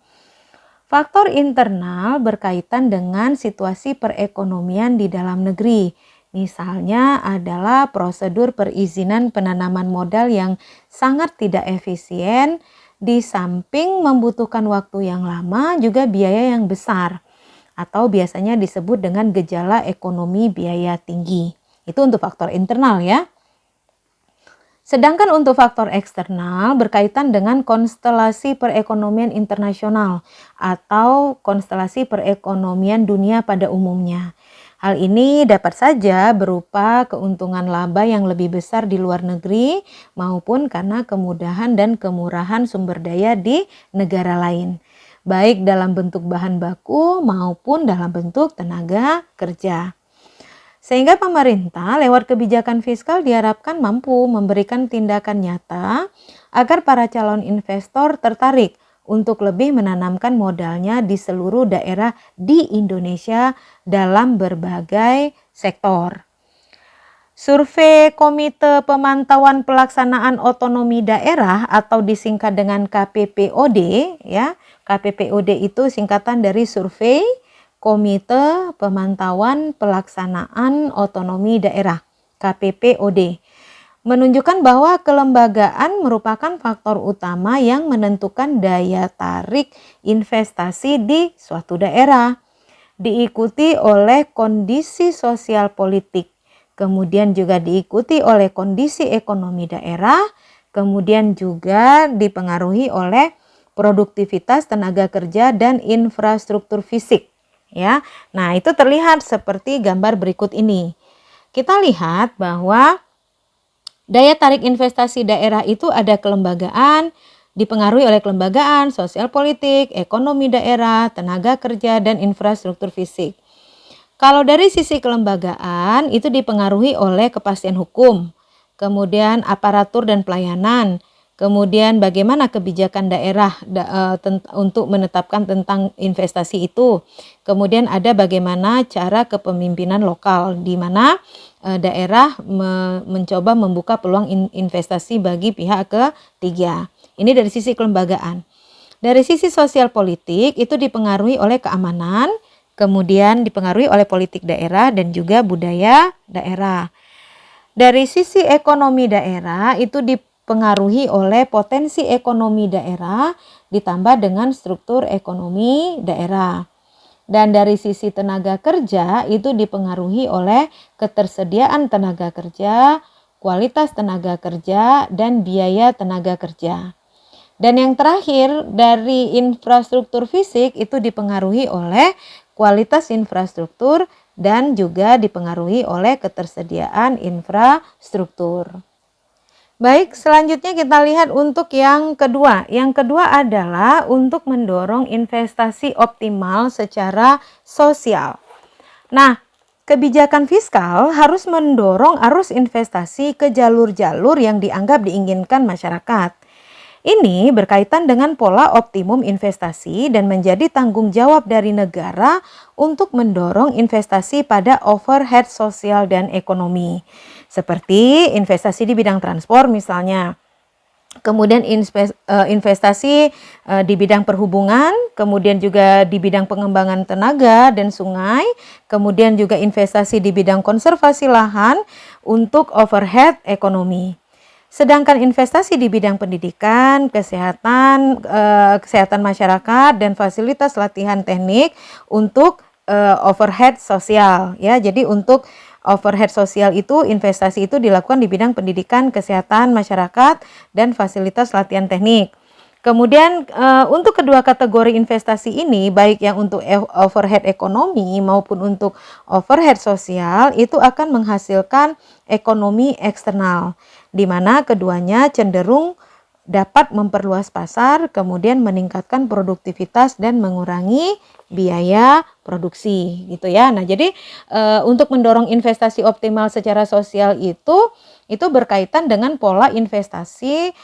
Faktor internal berkaitan dengan situasi perekonomian di dalam negeri. Misalnya adalah prosedur perizinan penanaman modal yang sangat tidak efisien, di samping membutuhkan waktu yang lama, juga biaya yang besar, atau biasanya disebut dengan gejala ekonomi biaya tinggi. Itu untuk faktor internal ya. Sedangkan untuk faktor eksternal berkaitan dengan konstelasi perekonomian internasional atau konstelasi perekonomian dunia pada umumnya. Hal ini dapat saja berupa keuntungan laba yang lebih besar di luar negeri maupun karena kemudahan dan kemurahan sumber daya di negara lain, baik dalam bentuk bahan baku maupun dalam bentuk tenaga kerja. Sehingga pemerintah lewat kebijakan fiskal diharapkan mampu memberikan tindakan nyata agar para calon investor tertarik untuk lebih menanamkan modalnya di seluruh daerah di Indonesia dalam berbagai sektor. Survei Komite Pemantauan Pelaksanaan Otonomi Daerah atau disingkat dengan KPPOD ya. KPPOD itu singkatan dari Survei Komite Pemantauan Pelaksanaan Otonomi Daerah, KPPOD, menunjukkan bahwa kelembagaan merupakan faktor utama yang menentukan daya tarik investasi di suatu daerah, diikuti oleh kondisi sosial politik, kemudian juga diikuti oleh kondisi ekonomi daerah, kemudian juga dipengaruhi oleh produktivitas tenaga kerja dan infrastruktur fisik. Ya, nah itu terlihat seperti gambar berikut ini. Kita lihat bahwa daya tarik investasi daerah itu ada kelembagaan, dipengaruhi oleh kelembagaan, sosial politik, ekonomi daerah, tenaga kerja, dan infrastruktur fisik. Kalau dari sisi kelembagaan itu dipengaruhi oleh kepastian hukum, kemudian aparatur dan pelayanan, kemudian bagaimana kebijakan daerah untuk menetapkan tentang investasi itu. Kemudian ada bagaimana cara kepemimpinan lokal di mana daerah mencoba membuka peluang investasi bagi pihak ketiga. Ini dari sisi kelembagaan. Dari sisi sosial politik itu dipengaruhi oleh keamanan, kemudian dipengaruhi oleh politik daerah dan juga budaya daerah. Dari sisi ekonomi daerah itu dipengaruhi oleh potensi ekonomi daerah ditambah dengan struktur ekonomi daerah. Dan dari sisi tenaga kerja itu dipengaruhi oleh ketersediaan tenaga kerja, kualitas tenaga kerja, dan biaya tenaga kerja. Dan yang terakhir, dari infrastruktur fisik itu dipengaruhi oleh kualitas infrastruktur dan juga dipengaruhi oleh ketersediaan infrastruktur. Baik, selanjutnya kita lihat untuk yang kedua. Yang kedua adalah untuk mendorong investasi optimal secara sosial. Nah, kebijakan fiskal harus mendorong arus investasi ke jalur-jalur yang dianggap diinginkan masyarakat. Ini berkaitan dengan pola optimum investasi dan menjadi tanggung jawab dari negara untuk mendorong investasi pada overhead sosial dan ekonomi. Seperti investasi di bidang transport misalnya. Kemudian investasi di bidang perhubungan, kemudian juga di bidang pengembangan tenaga dan sungai, kemudian juga investasi di bidang konservasi lahan untuk overhead ekonomi. Sedangkan investasi di bidang pendidikan, kesehatan masyarakat, dan fasilitas latihan teknik untuk overhead sosial. Ya, jadi untuk overhead sosial itu investasi itu dilakukan di bidang pendidikan, kesehatan masyarakat, dan fasilitas latihan teknik. Kemudian untuk kedua kategori investasi ini, baik yang untuk overhead ekonomi maupun untuk overhead sosial, itu akan menghasilkan ekonomi eksternal, di mana keduanya cenderung dapat memperluas pasar, kemudian meningkatkan produktivitas dan mengurangi biaya produksi, gitu ya. Nah, jadi untuk mendorong investasi optimal secara sosial itu berkaitan dengan pola investasi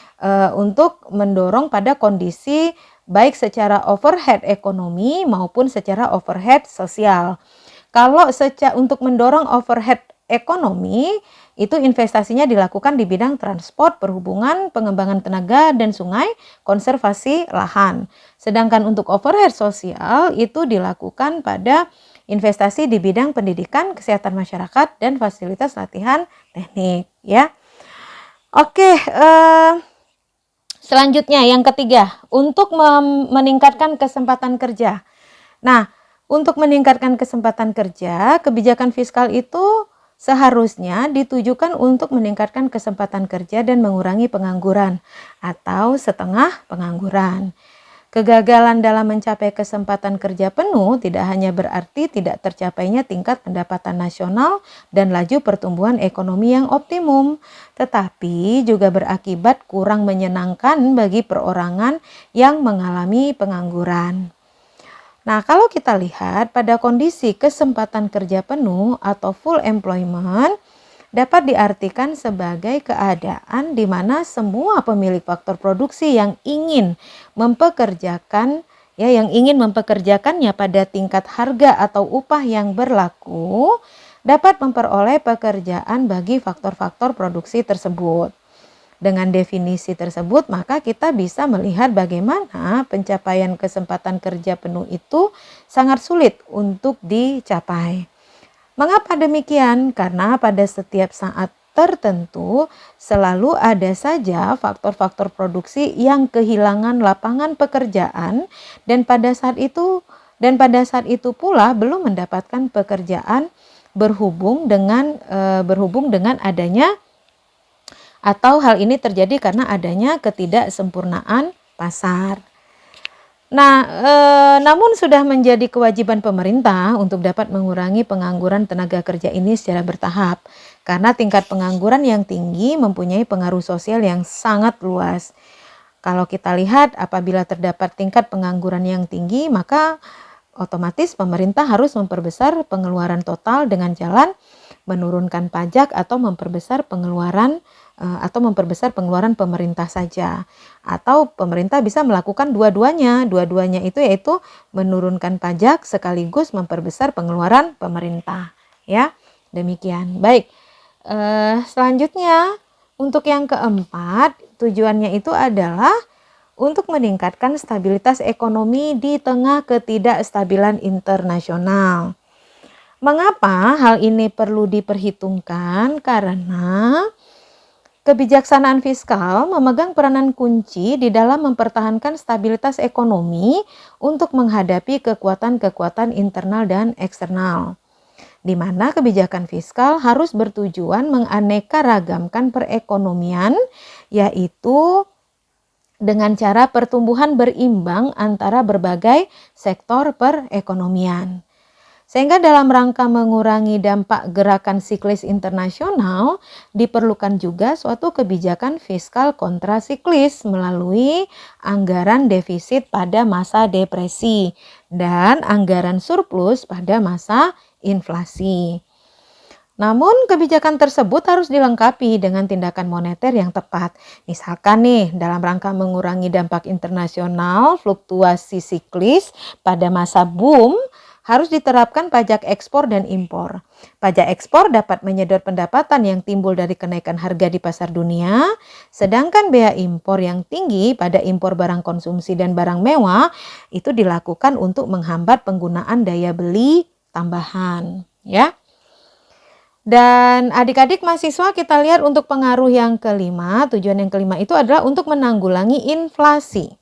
untuk mendorong pada kondisi baik secara overhead ekonomi maupun secara overhead sosial. Kalau untuk mendorong overhead ekonomi, itu investasinya dilakukan di bidang transport, perhubungan, pengembangan tenaga dan sungai, konservasi lahan. Sedangkan untuk overhead sosial itu dilakukan pada investasi di bidang pendidikan, kesehatan masyarakat, dan fasilitas latihan teknik, ya. Oke, selanjutnya yang ketiga, untuk meningkatkan kesempatan kerja. Nah, untuk meningkatkan kesempatan kerja, kebijakan fiskal itu seharusnya ditujukan untuk meningkatkan kesempatan kerja dan mengurangi pengangguran atau setengah pengangguran. Kegagalan dalam mencapai kesempatan kerja penuh tidak hanya berarti tidak tercapainya tingkat pendapatan nasional dan laju pertumbuhan ekonomi yang optimum, tetapi juga berakibat kurang menyenangkan bagi perorangan yang mengalami pengangguran. Nah, kalau kita lihat pada kondisi kesempatan kerja penuh atau full employment dapat diartikan sebagai keadaan di mana semua pemilik faktor produksi yang ingin mempekerjakannya pada tingkat harga atau upah yang berlaku dapat memperoleh pekerjaan bagi faktor-faktor produksi tersebut. Dengan definisi tersebut, maka kita bisa melihat bagaimana pencapaian kesempatan kerja penuh itu sangat sulit untuk dicapai. Mengapa demikian? Karena pada setiap saat tertentu selalu ada saja faktor-faktor produksi yang kehilangan lapangan pekerjaan dan pada saat itu pula belum mendapatkan pekerjaan berhubung dengan adanya, atau hal ini terjadi karena adanya ketidaksempurnaan pasar. Nah, namun sudah menjadi kewajiban pemerintah untuk dapat mengurangi pengangguran tenaga kerja ini secara bertahap. Karena tingkat pengangguran yang tinggi mempunyai pengaruh sosial yang sangat luas. Kalau kita lihat apabila terdapat tingkat pengangguran yang tinggi, maka otomatis pemerintah harus memperbesar pengeluaran total dengan jalan menurunkan pajak atau memperbesar pengeluaran pemerintah saja. Atau pemerintah bisa melakukan dua-duanya. Dua-duanya itu yaitu menurunkan pajak sekaligus memperbesar pengeluaran pemerintah. Ya, demikian. Baik, selanjutnya untuk yang keempat, tujuannya itu adalah untuk meningkatkan stabilitas ekonomi di tengah ketidakstabilan internasional. Mengapa hal ini perlu diperhitungkan? Karena kebijaksanaan fiskal memegang peranan kunci di dalam mempertahankan stabilitas ekonomi untuk menghadapi kekuatan-kekuatan internal dan eksternal, di mana kebijakan fiskal harus bertujuan menganeka-ragamkan perekonomian, yaitu dengan cara pertumbuhan berimbang antara berbagai sektor perekonomian. Sehingga dalam rangka mengurangi dampak gerakan siklis internasional, diperlukan juga suatu kebijakan fiskal kontrasiklis melalui anggaran defisit pada masa depresi dan anggaran surplus pada masa inflasi. Namun kebijakan tersebut harus dilengkapi dengan tindakan moneter yang tepat. Misalkan nih, dalam rangka mengurangi dampak internasional, fluktuasi siklis pada masa boom, harus diterapkan pajak ekspor dan impor. Pajak ekspor dapat menyedot pendapatan yang timbul dari kenaikan harga di pasar dunia, sedangkan bea impor yang tinggi pada impor barang konsumsi dan barang mewah itu dilakukan untuk menghambat penggunaan daya beli tambahan, ya. Dan adik-adik mahasiswa, kita lihat untuk pengaruh yang kelima, tujuan yang kelima itu adalah untuk menanggulangi inflasi.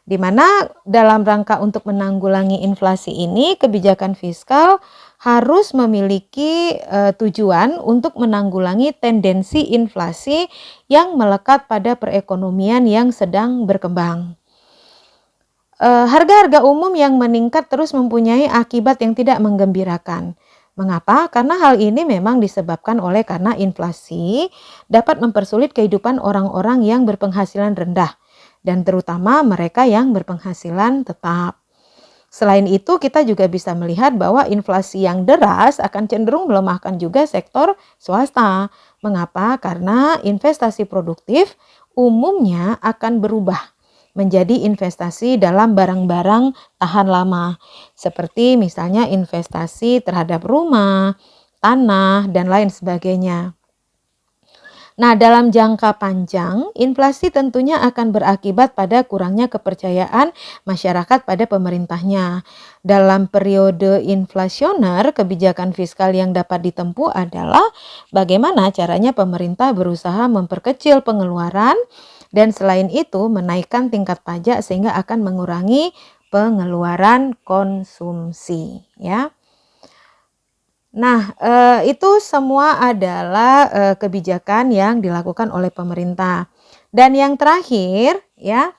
Di mana dalam rangka untuk menanggulangi inflasi ini, kebijakan fiskal harus memiliki tujuan untuk menanggulangi tendensi inflasi yang melekat pada perekonomian yang sedang berkembang. Harga-harga umum yang meningkat terus mempunyai akibat yang tidak menggembirakan. Mengapa? Karena hal ini memang disebabkan karena inflasi dapat mempersulit kehidupan orang-orang yang berpenghasilan rendah, dan terutama mereka yang berpenghasilan tetap. Selain itu, kita juga bisa melihat bahwa inflasi yang deras akan cenderung melemahkan juga sektor swasta. Mengapa? Karena investasi produktif umumnya akan berubah menjadi investasi dalam barang-barang tahan lama, seperti misalnya investasi terhadap rumah, tanah, dan lain sebagainya. Nah, dalam jangka panjang, inflasi tentunya akan berakibat pada kurangnya kepercayaan masyarakat pada pemerintahnya. Dalam periode inflasioner, kebijakan fiskal yang dapat ditempuh adalah bagaimana caranya pemerintah berusaha memperkecil pengeluaran dan selain itu menaikkan tingkat pajak sehingga akan mengurangi pengeluaran konsumsi, ya. Nah, itu semua adalah kebijakan yang dilakukan oleh pemerintah. Dan yang terakhir, ya,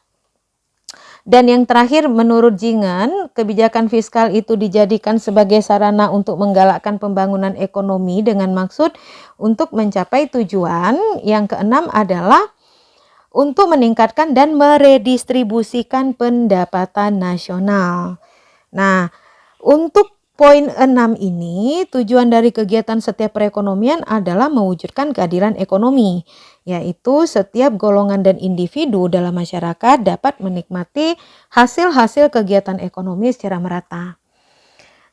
menurut Jingen, kebijakan fiskal itu dijadikan sebagai sarana untuk menggalakkan pembangunan ekonomi dengan maksud untuk mencapai tujuan. Yang keenam adalah untuk meningkatkan dan meredistribusikan pendapatan nasional. Nah, untuk poin 6 ini, tujuan dari kegiatan setiap perekonomian adalah mewujudkan keadilan ekonomi, yaitu setiap golongan dan individu dalam masyarakat dapat menikmati hasil-hasil kegiatan ekonomi secara merata.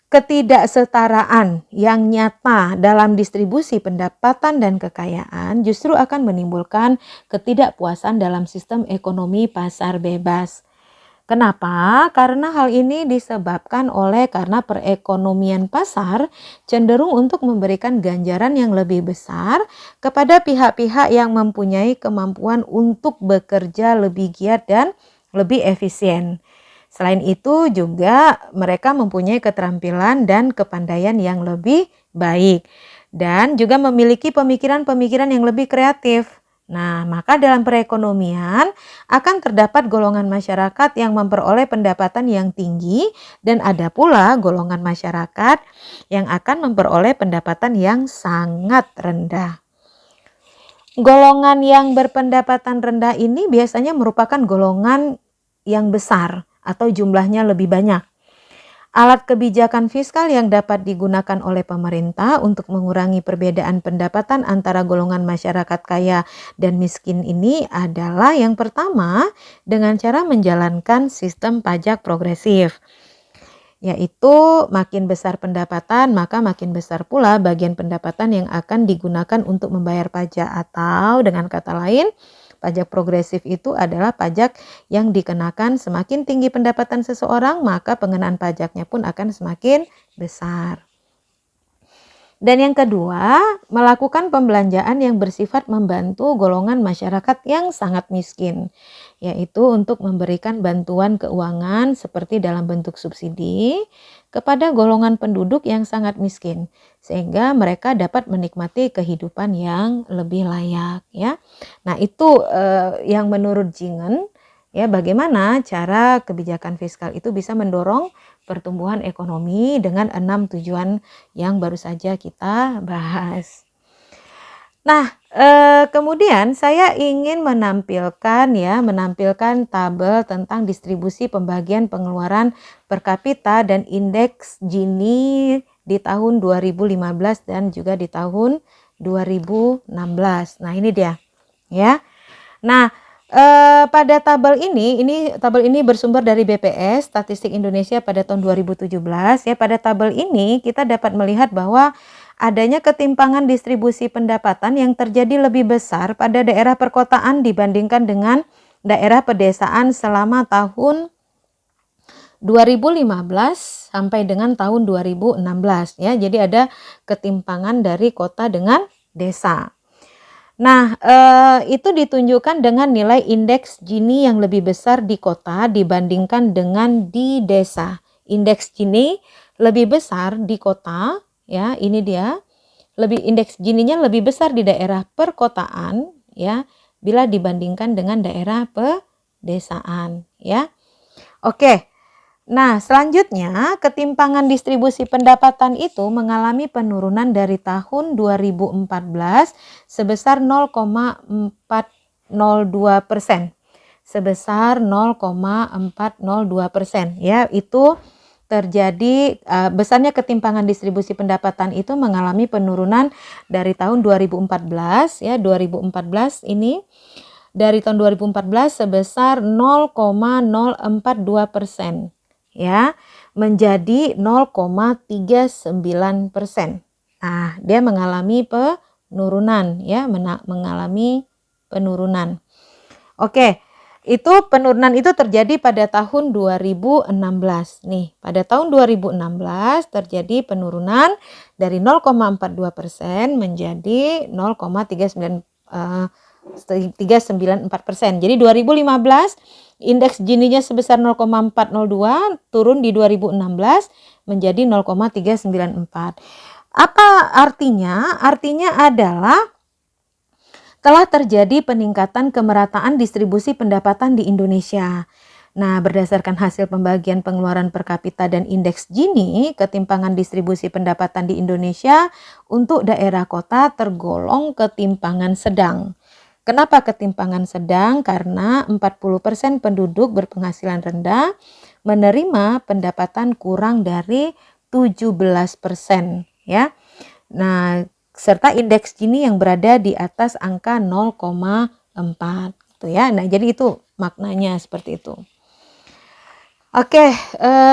Ketidaksetaraan yang nyata dalam distribusi pendapatan dan kekayaan justru akan menimbulkan ketidakpuasan dalam sistem ekonomi pasar bebas. Kenapa? Karena hal ini disebabkan karena perekonomian pasar cenderung untuk memberikan ganjaran yang lebih besar kepada pihak-pihak yang mempunyai kemampuan untuk bekerja lebih giat dan lebih efisien. Selain itu juga mereka mempunyai keterampilan dan kepandaian yang lebih baik dan juga memiliki pemikiran-pemikiran yang lebih kreatif. Nah, maka dalam perekonomian akan terdapat golongan masyarakat yang memperoleh pendapatan yang tinggi dan ada pula golongan masyarakat yang akan memperoleh pendapatan yang sangat rendah. Golongan yang berpendapatan rendah ini biasanya merupakan golongan yang besar atau jumlahnya lebih banyak. Alat kebijakan fiskal yang dapat digunakan oleh pemerintah untuk mengurangi perbedaan pendapatan antara golongan masyarakat kaya dan miskin ini adalah yang pertama dengan cara menjalankan sistem pajak progresif. Yaitu makin besar pendapatan maka makin besar pula bagian pendapatan yang akan digunakan untuk membayar pajak, atau dengan kata lain pajak progresif itu adalah pajak yang dikenakan semakin tinggi pendapatan seseorang maka pengenaan pajaknya pun akan semakin besar. Dan yang kedua, melakukan pembelanjaan yang bersifat membantu golongan masyarakat yang sangat miskin, yaitu untuk memberikan bantuan keuangan seperti dalam bentuk subsidi kepada golongan penduduk yang sangat miskin, sehingga mereka dapat menikmati kehidupan yang lebih layak, ya. Nah, itu yang menurut Jingen, ya, bagaimana cara kebijakan fiskal itu bisa mendorong pertumbuhan ekonomi dengan 6 tujuan yang baru saja kita bahas. Nah, kemudian saya ingin menampilkan tabel tentang distribusi pembagian pengeluaran per kapita dan indeks Gini di tahun 2015 dan juga di tahun 2016. Nah, ini dia, ya. Nah, pada tabel ini bersumber dari BPS Statistik Indonesia pada tahun 2017, ya. Pada tabel ini kita dapat melihat bahwa adanya ketimpangan distribusi pendapatan yang terjadi lebih besar pada daerah perkotaan dibandingkan dengan daerah pedesaan selama tahun 2015 sampai dengan tahun 2016, ya. Jadi ada ketimpangan dari kota dengan desa. Nah, itu ditunjukkan dengan nilai indeks Gini yang lebih besar di kota dibandingkan dengan di desa. Indeks Gini lebih besar di kota, ya, ini dia. Indeks Gininya lebih besar di daerah perkotaan, ya, bila dibandingkan dengan daerah pedesaan, ya. Oke. Nah, selanjutnya ketimpangan distribusi pendapatan itu mengalami penurunan dari tahun 2014 sebesar 0,402%. Sebesar 0,402%, ya. Itu terjadi besarnya ketimpangan distribusi pendapatan itu mengalami penurunan dari tahun 2014, ya. 2014 ini dari tahun 2014 sebesar 0,042%. Ya, menjadi 0,39%. Nah, dia mengalami penurunan, ya, mengalami penurunan. Oke, itu penurunan itu terjadi pada tahun 2016. Nih, pada tahun 2016 terjadi penurunan dari 0,42% menjadi 0,394%. Jadi 2015 indeks Gininya sebesar 0,402, turun di 2016 menjadi 0,394. Apa artinya? Artinya adalah telah terjadi peningkatan kemerataan distribusi pendapatan di Indonesia. Nah, berdasarkan hasil pembagian pengeluaran per kapita dan indeks Gini, ketimpangan distribusi pendapatan di Indonesia untuk daerah kota tergolong ketimpangan sedang. Kenapa ketimpangan sedang? Karena 40% penduduk berpenghasilan rendah menerima pendapatan kurang dari 17%, ya. Nah, serta indeks Gini yang berada di atas angka 0,4 gitu, ya. Nah, jadi itu maknanya seperti itu. Oke,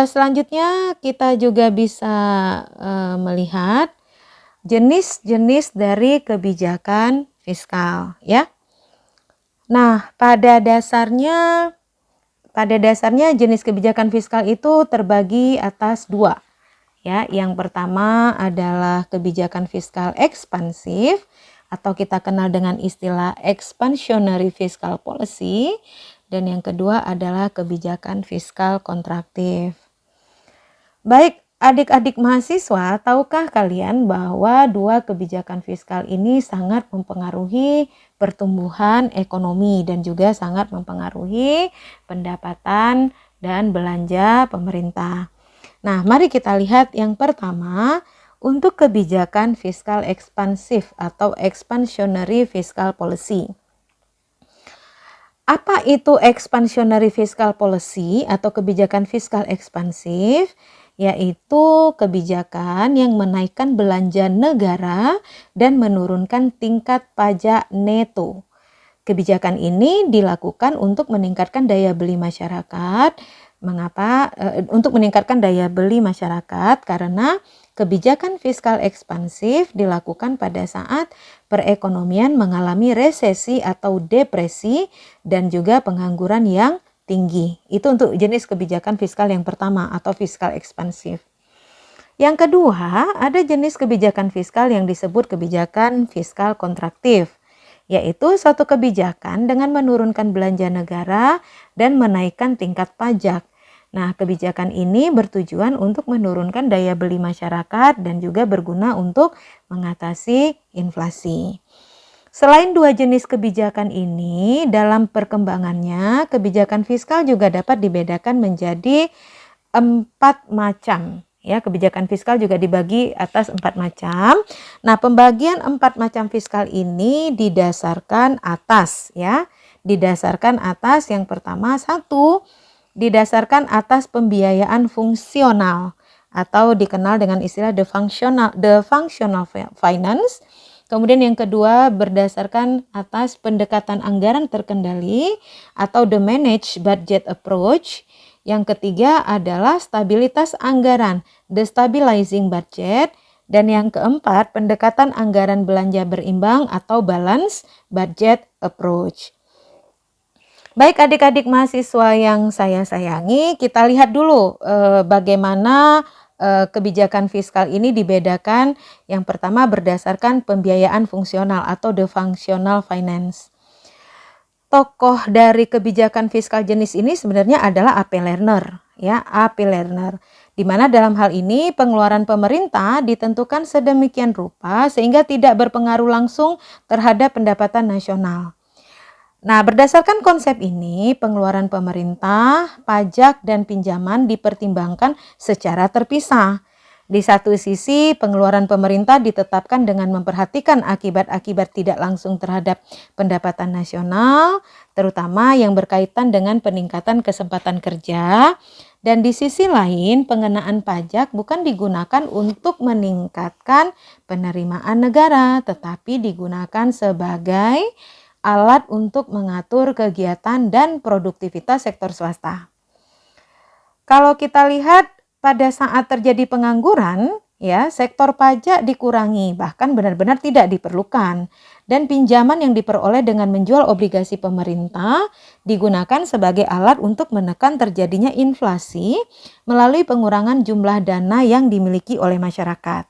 selanjutnya kita juga bisa melihat jenis-jenis dari kebijakan fiskal, ya. Nah, pada dasarnya jenis kebijakan fiskal itu terbagi atas dua. Ya, yang pertama adalah kebijakan fiskal ekspansif atau kita kenal dengan istilah expansionary fiscal policy, dan yang kedua adalah kebijakan fiskal kontraktif. Baik, adik-adik mahasiswa, tahukah kalian bahwa dua kebijakan fiskal ini sangat mempengaruhi pertumbuhan ekonomi dan juga sangat mempengaruhi pendapatan dan belanja pemerintah. Nah, mari kita lihat yang pertama untuk kebijakan fiskal ekspansif atau expansionary fiscal policy. Apa itu expansionary fiscal policy atau kebijakan fiskal ekspansif? Yaitu kebijakan yang menaikkan belanja negara dan menurunkan tingkat pajak neto. Kebijakan ini dilakukan untuk meningkatkan daya beli masyarakat. Mengapa? Untuk meningkatkan daya beli masyarakat karena kebijakan fiskal ekspansif dilakukan pada saat perekonomian mengalami resesi atau depresi dan juga pengangguran yang tinggi. Itu untuk jenis kebijakan fiskal yang pertama atau fiskal ekspansif. Yang kedua, ada jenis kebijakan fiskal yang disebut kebijakan fiskal kontraktif, yaitu suatu kebijakan dengan menurunkan belanja negara dan menaikkan tingkat pajak. Nah, kebijakan ini bertujuan untuk menurunkan daya beli masyarakat dan juga berguna untuk mengatasi inflasi. Selain dua jenis kebijakan ini, dalam perkembangannya, kebijakan fiskal juga dapat dibedakan menjadi 4 macam. Ya, kebijakan fiskal juga dibagi atas 4 macam. Nah, pembagian 4 macam fiskal ini didasarkan atas, ya. Didasarkan atas yang pertama, satu, didasarkan atas pembiayaan fungsional atau dikenal dengan istilah the functional finance. Kemudian yang kedua berdasarkan atas pendekatan anggaran terkendali atau the managed budget approach. Yang ketiga adalah stabilitas anggaran, the stabilizing budget. Dan yang keempat pendekatan anggaran belanja berimbang atau balance budget approach. Baik adik-adik mahasiswa yang saya sayangi, kita lihat dulu bagaimana kebijakan fiskal ini dibedakan. Yang pertama berdasarkan pembiayaan fungsional atau the functional finance. Tokoh dari kebijakan fiskal jenis ini sebenarnya adalah AP Lerner, ya, AP Lerner. Di mana dalam hal ini pengeluaran pemerintah ditentukan sedemikian rupa sehingga tidak berpengaruh langsung terhadap pendapatan nasional. Nah, berdasarkan konsep ini, pengeluaran pemerintah, pajak, dan pinjaman dipertimbangkan secara terpisah. Di satu sisi, pengeluaran pemerintah ditetapkan dengan memperhatikan akibat-akibat tidak langsung terhadap pendapatan nasional, terutama yang berkaitan dengan peningkatan kesempatan kerja. Dan di sisi lain, pengenaan pajak bukan digunakan untuk meningkatkan penerimaan negara, tetapi digunakan sebagai alat untuk mengatur kegiatan dan produktivitas sektor swasta. Kalau kita lihat pada saat terjadi pengangguran, ya, sektor pajak dikurangi, bahkan benar-benar tidak diperlukan. Dan pinjaman yang diperoleh dengan menjual obligasi pemerintah digunakan sebagai alat untuk menekan terjadinya inflasi melalui pengurangan jumlah dana yang dimiliki oleh masyarakat.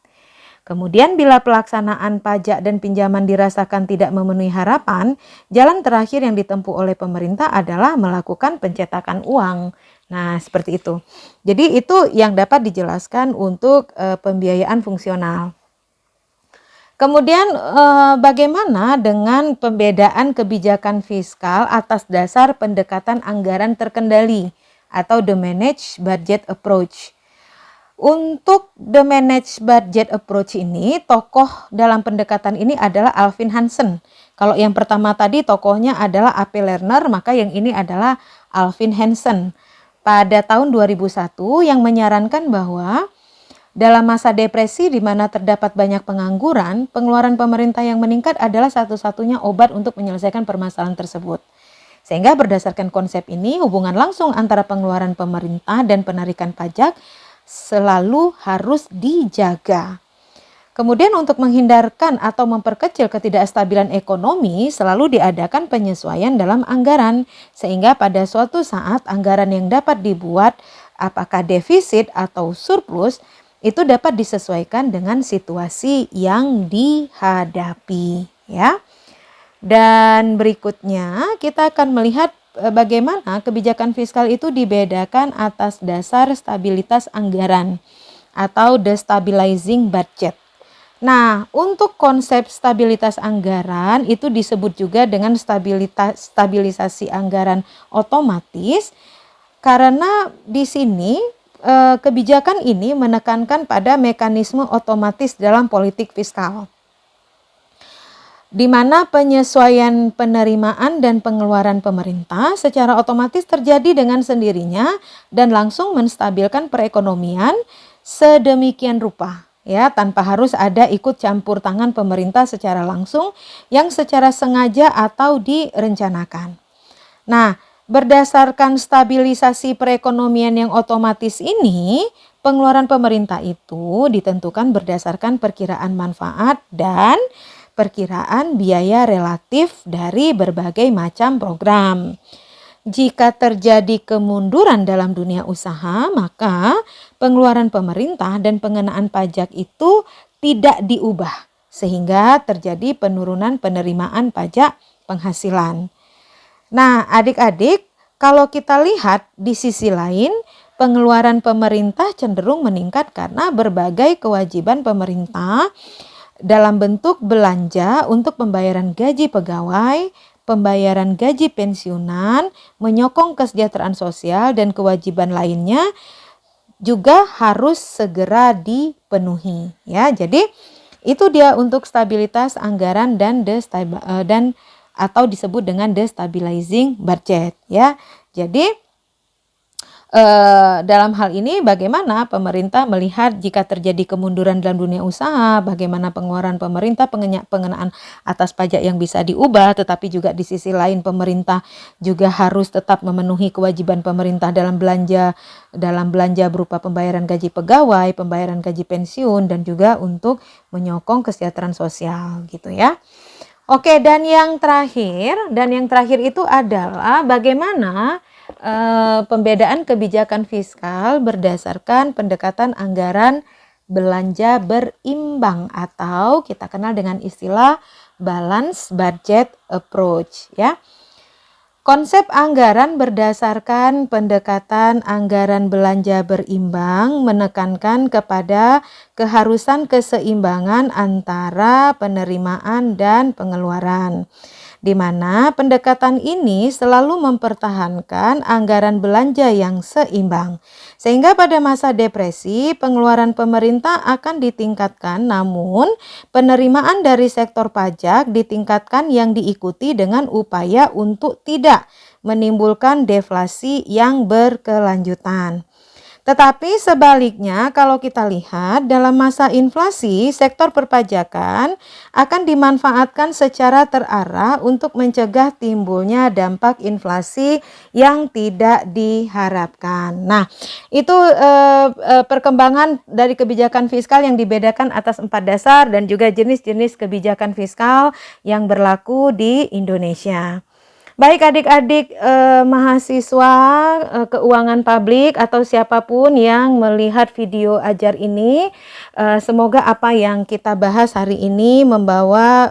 Kemudian bila pelaksanaan pajak dan pinjaman dirasakan tidak memenuhi harapan, jalan terakhir yang ditempuh oleh pemerintah adalah melakukan pencetakan uang. Nah, seperti itu. Jadi itu yang dapat dijelaskan untuk pembiayaan fungsional. Kemudian bagaimana dengan pembedaan kebijakan fiskal atas dasar pendekatan anggaran terkendali atau the managed budget approach? Untuk the managed budget approach ini, tokoh dalam pendekatan ini adalah Alvin Hansen. Kalau yang pertama tadi tokohnya adalah AP Lerner, maka yang ini adalah Alvin Hansen. Pada tahun 2001 yang menyarankan bahwa dalam masa depresi di mana terdapat banyak pengangguran, pengeluaran pemerintah yang meningkat adalah satu-satunya obat untuk menyelesaikan permasalahan tersebut. Sehingga berdasarkan konsep ini, hubungan langsung antara pengeluaran pemerintah dan penarikan pajak selalu harus dijaga. Kemudian untuk menghindarkan atau memperkecil ketidakstabilan ekonomi selalu diadakan penyesuaian dalam anggaran sehingga pada suatu saat anggaran yang dapat dibuat apakah defisit atau surplus itu dapat disesuaikan dengan situasi yang dihadapi, ya. Dan berikutnya kita akan melihat bagaimana kebijakan fiskal itu dibedakan atas dasar stabilitas anggaran atau the stabilizing budget. Nah, untuk konsep stabilitas anggaran itu disebut juga dengan stabilisasi anggaran otomatis, karena di sini kebijakan ini menekankan pada mekanisme otomatis dalam politik fiskal, di mana penyesuaian penerimaan dan pengeluaran pemerintah secara otomatis terjadi dengan sendirinya dan langsung menstabilkan perekonomian sedemikian rupa, ya, tanpa harus ada ikut campur tangan pemerintah secara langsung yang secara sengaja atau direncanakan. Nah, berdasarkan stabilisasi perekonomian yang otomatis ini, pengeluaran pemerintah itu ditentukan berdasarkan perkiraan manfaat dan perkiraan biaya relatif dari berbagai macam program. Jika terjadi kemunduran dalam dunia usaha, maka pengeluaran pemerintah dan pengenaan pajak itu tidak diubah, sehingga terjadi penurunan penerimaan pajak penghasilan. Nah, adik-adik, kalau kita lihat di sisi lain, pengeluaran pemerintah cenderung meningkat karena berbagai kewajiban pemerintah dalam bentuk belanja untuk pembayaran gaji pegawai, pembayaran gaji pensiunan, menyokong kesejahteraan sosial dan kewajiban lainnya juga harus segera dipenuhi, ya. Jadi itu dia untuk stabilitas anggaran dan atau disebut dengan the stabilizing budget, ya. Jadi dalam hal ini bagaimana pemerintah melihat jika terjadi kemunduran dalam dunia usaha, bagaimana pengeluaran pemerintah, pengenaan atas pajak yang bisa diubah, tetapi juga di sisi lain pemerintah juga harus tetap memenuhi kewajiban pemerintah dalam belanja berupa pembayaran gaji pegawai, pembayaran gaji pensiun, dan juga untuk menyokong kesejahteraan sosial, gitu ya. Oke, dan yang terakhir itu adalah bagaimana pembedaan kebijakan fiskal berdasarkan pendekatan anggaran belanja berimbang atau kita kenal dengan istilah balance budget approach, ya. Konsep anggaran berdasarkan pendekatan anggaran belanja berimbang menekankan kepada keharusan keseimbangan antara penerimaan dan pengeluaran, di mana pendekatan ini selalu mempertahankan anggaran belanja yang seimbang. Sehingga pada masa depresi, pengeluaran pemerintah akan ditingkatkan, namun penerimaan dari sektor pajak ditingkatkan yang diikuti dengan upaya untuk tidak menimbulkan deflasi yang berkelanjutan. Tetapi sebaliknya, kalau kita lihat dalam masa inflasi, sektor perpajakan akan dimanfaatkan secara terarah untuk mencegah timbulnya dampak inflasi yang tidak diharapkan. Nah, itu perkembangan dari kebijakan fiskal yang dibedakan atas 4 dasar dan juga jenis-jenis kebijakan fiskal yang berlaku di Indonesia. Baik adik-adik mahasiswa keuangan publik atau siapapun yang melihat video ajar ini, semoga apa yang kita bahas hari ini membawa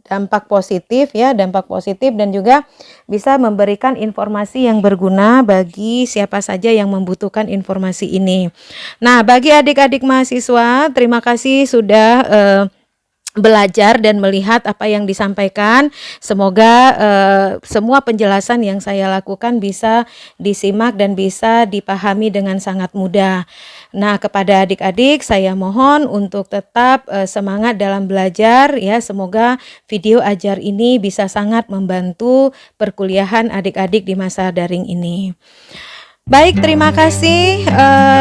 dampak positif, ya, dampak positif, dan juga bisa memberikan informasi yang berguna bagi siapa saja yang membutuhkan informasi ini. Nah, bagi adik-adik mahasiswa, terima kasih sudah belajar dan melihat apa yang disampaikan. Semoga semua penjelasan yang saya lakukan bisa disimak dan bisa dipahami dengan sangat mudah. Nah, kepada adik-adik saya mohon untuk tetap semangat dalam belajar, ya. Semoga video ajar ini bisa sangat membantu perkuliahan adik-adik di masa daring ini. Baik, terima kasih.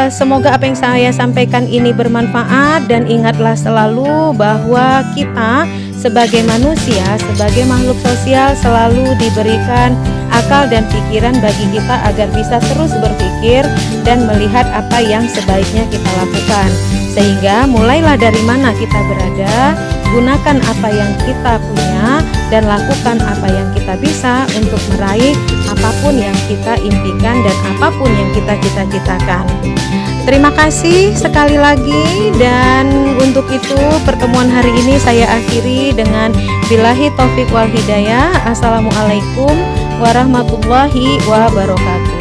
Semoga apa yang saya sampaikan ini bermanfaat, dan ingatlah selalu bahwa kita sebagai manusia, sebagai makhluk sosial selalu diberikan akal dan pikiran bagi kita agar bisa terus berpikir dan melihat apa yang sebaiknya kita lakukan. Sehingga mulailah dari mana kita berada, gunakan apa yang kita punya, dan lakukan apa yang kita bisa untuk meraih apapun yang kita impikan dan apapun yang kita cita-citakan. Terima kasih sekali lagi, dan untuk itu pertemuan hari ini saya akhiri dengan billahi taufik wal hidayah. Assalamualaikum warahmatullahi wabarakatuh.